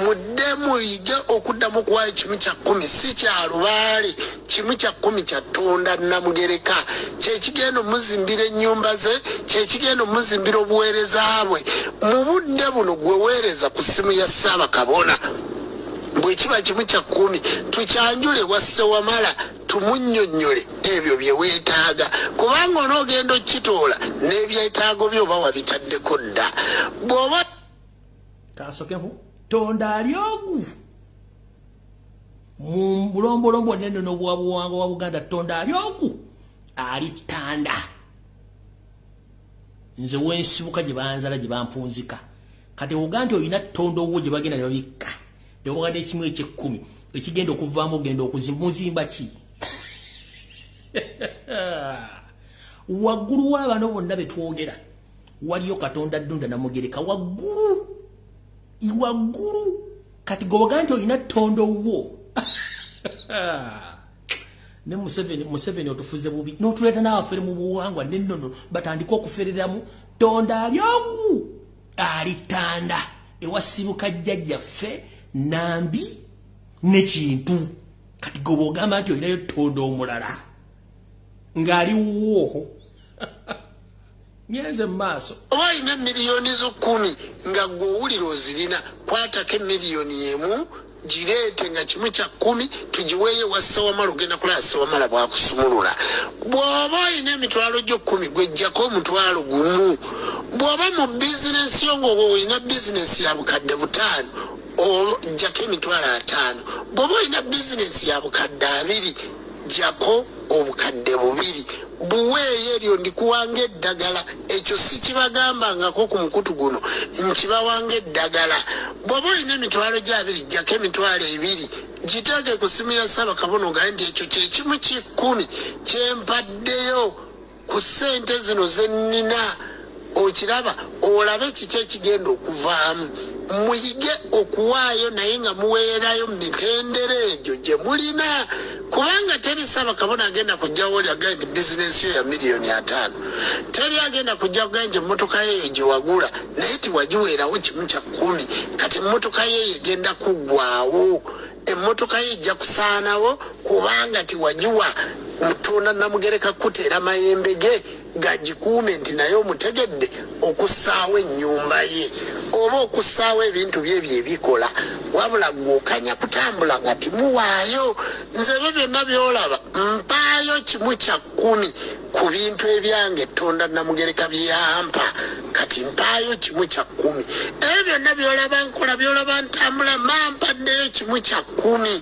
Mudde muyige okuddamu okuwaayo kimu kya 10 si kya lubaale kimu kya 10 kya Tonda Namugereka. Kyekigenda omuzimbira ennyumba ze kyekigenda omuzimbira obuweereza bwe. Mu budde buno gwe weereza ku ssimu ya Ssaabakabona. Bwe kiba kimu kya 10 tukyanjule wa Sewamala tumunnyonnyole ebyo bye weetaaga kubanga onoogenda okitoola n'ebyetaago byo oba wabitaddeko dda. Bw'oba kasokeho Tonda alyogu mu bulombolombo n'ennono bwa buwangwa wa Buganda. Tonda alyogu alitanda nze wensibuka gye banzala gye bampunzika kati Uganda oyina tondo wo gye bagenda ne babikka ne bagenda ekimu eky'ekkumi ekigenda okuvaamu ogenda okuzimba ki waggulu w'abano bonna be twogera waliyo Katonda Ddunda Namugereka waggulu kati gobaganda oyina tondo wo ne Museveni otufuze bubi n'otuleeta n'abafere mu buwangwa n'ennono batandika okufereramu tonda alyogu alitanda ewasibuka jjajjaffe nambi n'ekintu kati goba ogamba nti olinayo tondo omulala ng'aliwo nyenze maaso oyina miliyoni zo 10 nga gw'owulira ozirina kwatako emiliyoni emu girete nga kimu kya 10 tugiweeye wa Ssewamala ogenda kulaba Ssewamala bwakusumulula bw'oba oyina emitwalo gyo 10 gwejjako omutwalo gumu bw'oba mu bizinesi yo ng'oba oyina bizinesi ya bukadde 5 ojjako emitwalo 5 bw'oba oyina bizinesi ya bukadde 2 jjako obukadde 2 buweeyo eryo ndikuwanga eddagala ekyo si kibagambangako ku mukutu guno nkibawanga eddagala bw'oba oyina emitwalo gya 2 jjako emitwalo 2 giteeke ku simu ya Ssaabakabona ogaye nti ekyo kye kimu ki10 kyempaddeyo ku ssente zino ze nnina okiraba olabe kiki ekigenda okuvaamu muyige okuwaayo naye nga muweerayo mitendera egyo gye mulina kubanga teri Ssaabakabona agenda kujjawo oli agaye nti bizinesi yo ya miliyoni 5 teri agenda kujja kugaye nti emmotoka yeeyo gye wagula naye tiwagiweerawo kimu kya 10 kati emmotoka yeeyo egenda kuggwaawo emmotoka ye ejja kusaanawo kubanga tiwagiwa Mutonda Namugereka kuteera mayembe ge gagikuume nti naye omutegedde okussaawo ennyumba ye oba okussaawo ebintu bye byebikola wabula gw'okanya kutambula nga timuwaayo nze ebyo byonna byolaba mpaayo kimu kya 10 ku bintu ebyange Tonda Namugereka byampa kati mpaayo kimu kya 10 ebyo byonna byolaba nkola byolaba ntambula mampaddeyo kimu kya 10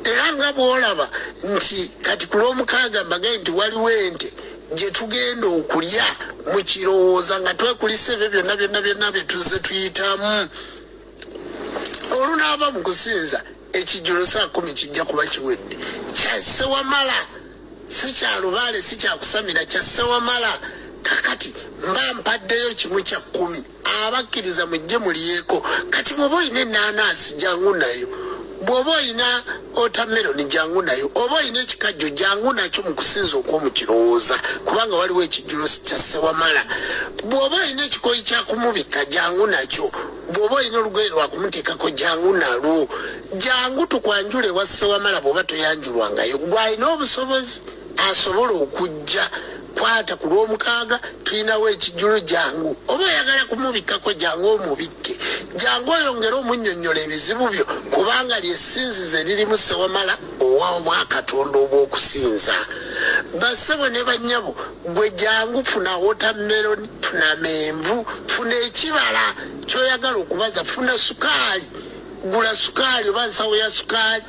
era nga bwolaba nti kati ku lw'omukaaga mbagaye nti waliwo ente gye tugenda okulya mu kirowooza nga twekulisa ebyo byonna bye tuzze tuyitamu olunaaba mu kusinza ekijjulo saa 10 kijja kuba kiwedde kya Ssewamala si kya Lubaale si kya kusamira kya Ssewamala kakati mba mpaddeyo kimu kya 10 abakkiriza mujje muliyeko kati bw'oba oyina ennaanansi jangu nayo bw'oba oyina watermelon jangu nayo oba oyina ekikajjo jangu nakyo mu kusinza okw'omu kirowooza kubanga waliwo ekijjulo kya Ssewamala bw'oba oyina ekikoyi kya kumubikka jangu nakyo bw'oba oyina olugoye lwa kumuteekako jangu nalwo jangu tukwanjule wa Ssewamala bw'oba toyanjulwangayo gw'alina obusobozi asobola okujja kwata ku lw'omukaaga tulinawo ekijjulo jangu oba oyagala kumubikkako jangu omubikke jangu oyongere omunnyonnyola ebizibu byo kubanga lyessinzize lirimu Ssewamala owawo bwa Katonda obw'okusinza bassebo ne bannyabo gwe jangu funa watermelon funa menvu funa ekibala kyoyagala okubaza funa sukaali gula sukaali oba nsawo ya sukaali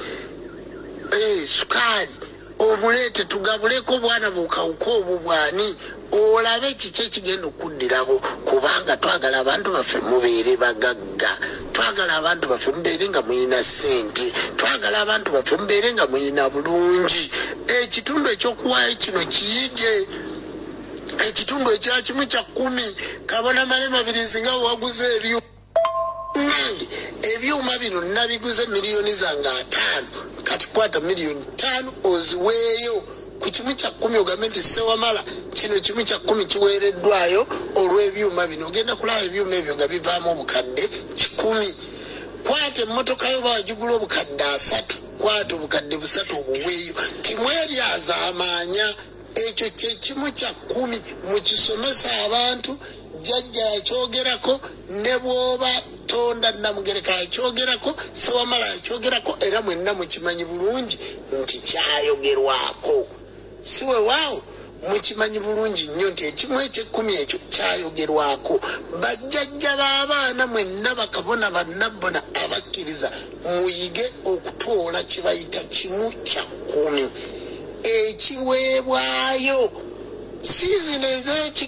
sukaali obuleete tugabuleko obwana bukawuka obwo bwani olabe kiki ekigenda okuddirawo kubanga twagala abantu baffe mubeere bagagga twagala abantu baffe mubeere nga muyina ssente twagala abantu baffe mubeere nga muyina bulungi ekitundu ekyokuwaayo kino kiyige ekitundu ekya kimu kya 10 kabona malema birizinga waguze ebyuma bino nabiguze miliyoni zange 5 kati kwata miliyoni 5 oziweeyo ku kimu kya 10 ogambe nti Ssewamala kino kimu kya 10 kiweereddwayo olw'ebyuma bino ogenda kulaba ebyuma ebyo nga bivaamu obukadde 10 kwata emmotoka yo bawagigula obukadde 3 kwata obukadde 3 obuweeyo timweryaza amaanya ekyo kye kimu kya 10 mukisomesa abantu jjajja yakyogerako ne bw'oba Tonda Namugereka yakyogerako Ssewamala yakyogerako era mwenna mukimanyi bulungi nti kyayogerwako si weewaawo mukimanyi bulungi nnyo nti ekimu eky'ekkumi ekyo kyayogerwako bajjajja b'abaana mwenna bakabona bannabbona abakkiriza muyige okutoola kye bayita kimu kya 10 ekiweebwayo siizino ez'eki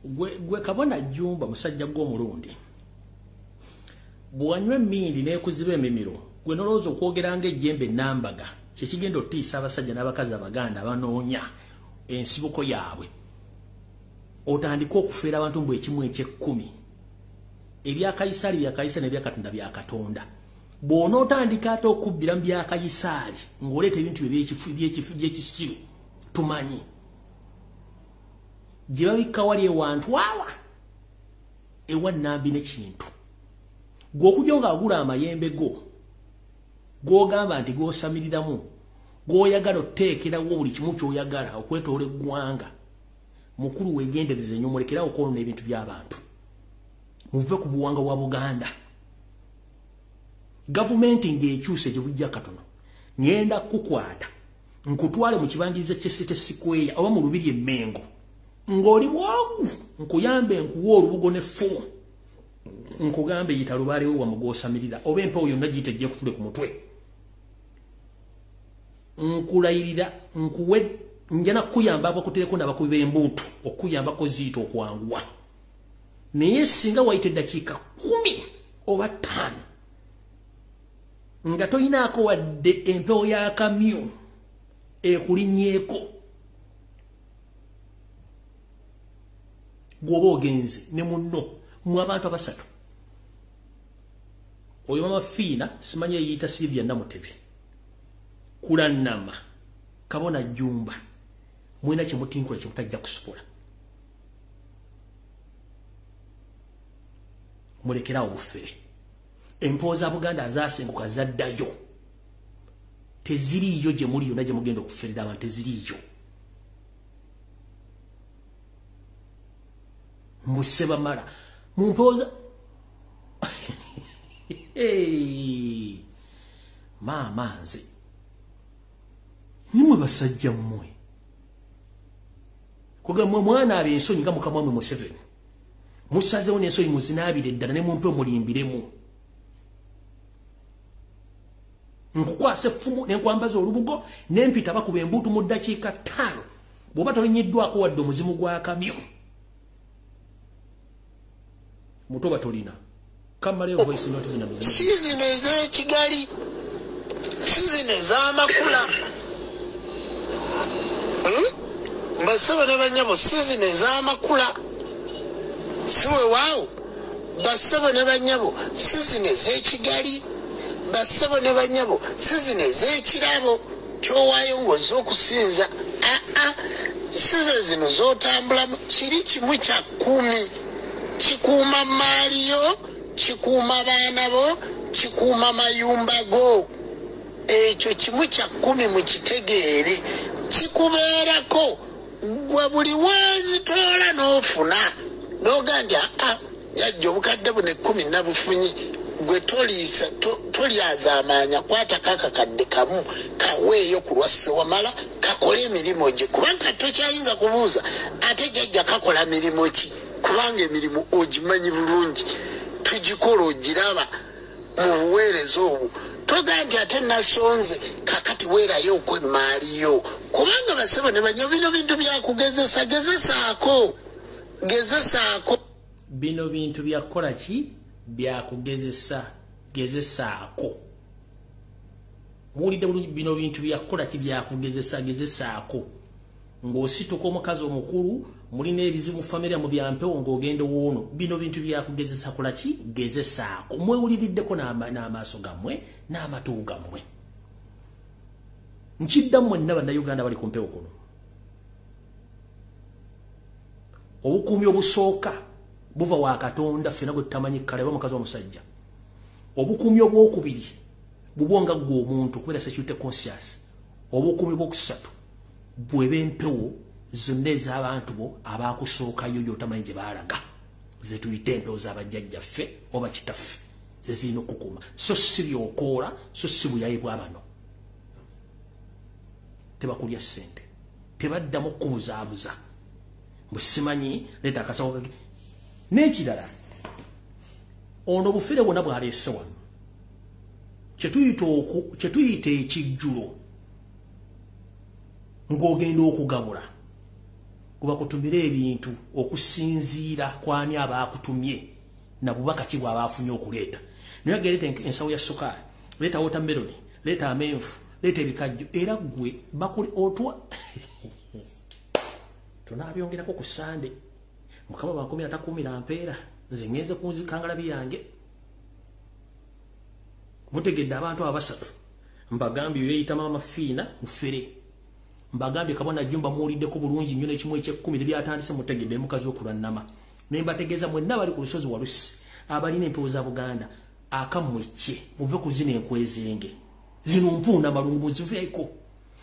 gwe kabona jumba musajja gw'omulundi bwanywe mmindi n'ekuziba emimiro gwe nolowooza okwogeranga ejjembe nambaga kyekigenda otiisa abasajja n'abakazi abaganda abanoonya ensibuko yaabwe otandika okufeera abantu mbwe ekimu eky'ekkumi ebya Kayisaali bya Kayisaali n'ebya Katonda bya Katonda bw'onootandika ate okubbira mu bya Kayisaali ng'oleeta ebintu by'ekisikiru tumanyi gye babikka wali ewantu awa ewa Nambi n'ekintu gw'okujja ng'agula amayembe go gw'ogamba nti gw'osamiriramu gw'oyagala oteekerawo buli kimu ky'oyagala okwetoola eggwanga mukulu weegendereze nnyo mulekerawo okwonoona ebintu by'abantu muve ku buwanga bwa Buganda gavumenti ng'ekyuse gye bujja katono ngenda kukwata nkutwale mu kibangiriza ky'City Square oba mu Lubiri Emmengo ng'oli bwogu nkuyambe nkuwa olubugo n'effumu nkugambe yita lubaale we wamugosamirira oba empewo yonna giyite ejje kutule ku mutwe nkulayirira nkuwe njana kuyamba abakutereko n'abakubi b'embuutu okuyambako ziita okwanguwa naye singa wayita eddakiika 10 oba 5 nga toyinaako wadde empewo ya kamyu ekulinnyeeko gwoba ogenze ne munno mu abantu abasatu oyo mama Fiina simanyi eyiyita Silvia Namutebi Kulwana kabona jumba mwina kyemutinkula kyemutajja kusobola mulekerawo obufere empewo za Buganda azaasenguka zaddayo teziriiyo gye muli yonna gye mugenda okuferera abantu teziriiyo museba mala mumpoza mama nze nimwe basajja mmwe kugamba mwana ab'ensonyi nga mukama mwe Museveni musazewo n'ensonyi muzinaabire eddala ne mumpe mulimbiremu nkukwasa effumu n'enkwambaza olubugo n'empita bakuba embuutu mu ddakiika 5 bw'oba tolinyiddwako wadde omuzimu gwa kamyu mutoba tolina kamale voice note zina muzina sizino ez'ekigali sizino ez'amakula basaba ne banyabo sizino ez'amakula siwe waawo basaba ne banyabo sizino ez'ekigali basaba ne banyabo sizino ez'ekirabo kyowaayo ng'ozza okusinza size zino z'otambulamu kiri kimu kya 10 kikuuma maaliyo kikuuma baana bo kikuuma mayumba go ekyo kimu kya 10 mu kitegeere kikubeerako gwe buli wazitoola n'ofuna n'oga nti yajja obukadde buno 10 nabufunyi gwe tolyaza amaanya kwatako akakadde kamu kaweeyo ku lwasse wamala kakole emirimu gye kubanga tokyayinza kubuuza ate jajja kakola mirimu ki kubanga emirimu ogimanyi bulungi tugikola ogiraba mu buweereza obwo toga nti ate nasonze kakati weerayo okwemaaliyo kubanga basebo ne banyo bino bintu byakugezesa gezesaako bino bintu byakukola ki byakugezesa gezesaako muwulidde bulungi bino bintu byakukola ki byakugezesa gezesaako ng'osituka omukazi omukulu mulina ebizibu famire mu byampewo ng'ogenda woono bino bintu byakugezesa kola ki gezesaako mwewuliriddeko n'amaaso gammwe n'amatu gammwe nkiddamu mwenna bannayuganda bali ku mpewo kuno obukuumi obusooka buva wa Katonda ffena gwe tutamanyi kale oba mukazi omusajja obukuumi obwokubiri bubwonga gwe omuntu kubeera security conscious obukuumi bwokusatu bweba empewo zonna ez'abantu bo abakusookayo gy'otamanyi gye baalaga ze tuyita empewo z'abajjajjaffe oba kitaffe ze zirina okukuuma so si byokoola so si buyayi bwa bano tebakulya ssente tebaddamu okubuzaabuza bwe simanyi leeta akasawo kage n'ekirala ono bufere bwonna bwaleese wano kyetuyita ekijjulo ng'ogenda okugabula kuba kutumire ebintu okusinziira kwani abakutumye na bubaka ki bwabafunye okuleeta naye gerete ensawo ya sukari leta watermelon leta amenvu leta ebikajjo era gwe bakuli otwa tunabyongerako ku Sunday mukama bankomera takumira mpeera nze ngenze kunzikangala byange mutegedde abantu abasatu mbagambye yeyita mama Fiina mufere mbagambye kabona jumba muwuliddeko bulungi nnyo n'ekimu eky'ekkumi byatandise mutegedde mukazi w'okulannama ne mbategeeza mwenna bali ku lusozi walusi abalina empewo za Buganda akamwekye muve ku zino enkwezenge zino mpuuna malungu ziveeko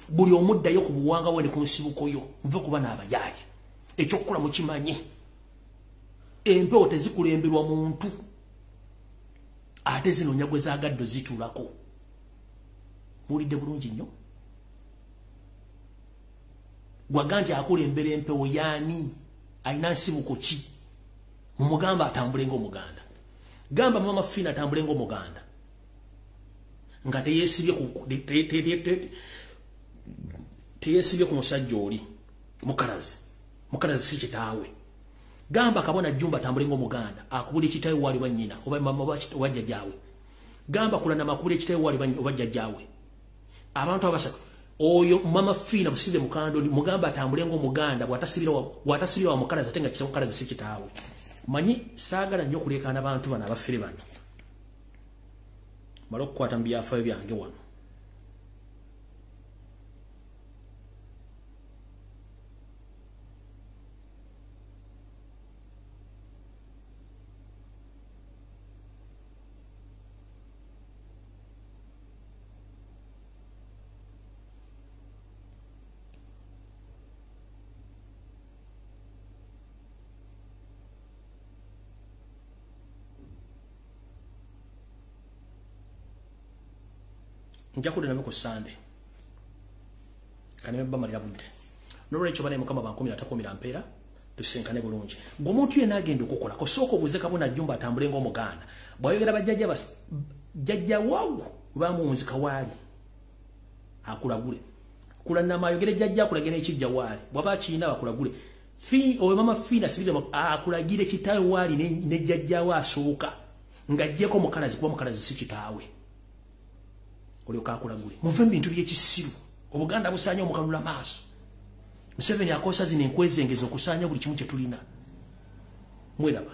buli omuddayo ku buwanga wende ku nsibukoyo muve kuba n'abajaaya ekyokukola mukimanye empewo tezikulemberwa muntu ate zino nyagwe zagaddo zitulako muwulidde bulungi nnyo gwaganti akulembera empewo yaani alina nsibuko ki mumugamba atambule ng'Omuganda gamba mama Fiina atambule ng'Omuganda nga teyesibye ku musajja oli mukalazi si kitaawe gamba kabona jumba atambule ng'Omuganda akubula ekitaawe wali wa nnyina oba mama oba jjajjaawe gamba kulana makubula ekitaawe wali oba jjajjaawe abantu abasatu oyo mama Fiina musibye mukando mugamba atambule ng'Omuganda bwatasibira wa mukalazi ate nga kitaawe si kitaawe manyi saagala nnyo okuleekaana abantu bano abafere bano mala okukwata mu byafaayo byange wano njakude namwe ku Sunday kanebe bamalira budde n'olwekyo bane mukama bankomera takomera mpeera tusinkane bulungi ng'omuntu yenna agenda okukola kosooka obuze kabona jjumba atambule ng'Omuganda bw'ayogera bajjajja wagu bamuwunzika waali akulagule kulannama ayogere jjajja akulagire n'ekijja waali bw'aba akiyina bakulagule oyo mama Fiina sibire akulagire kitaawe waali ne jjajjaawe asooka ng'ajjeko omukalazi kuba omukalazi si kitaawe olyoka akulagule muve mu bintu by'ekisiru Obuganda busaanya omukalula maaso Museveni akosa zino enkwezengeza okusaanya buli kimu kye tulina mweraba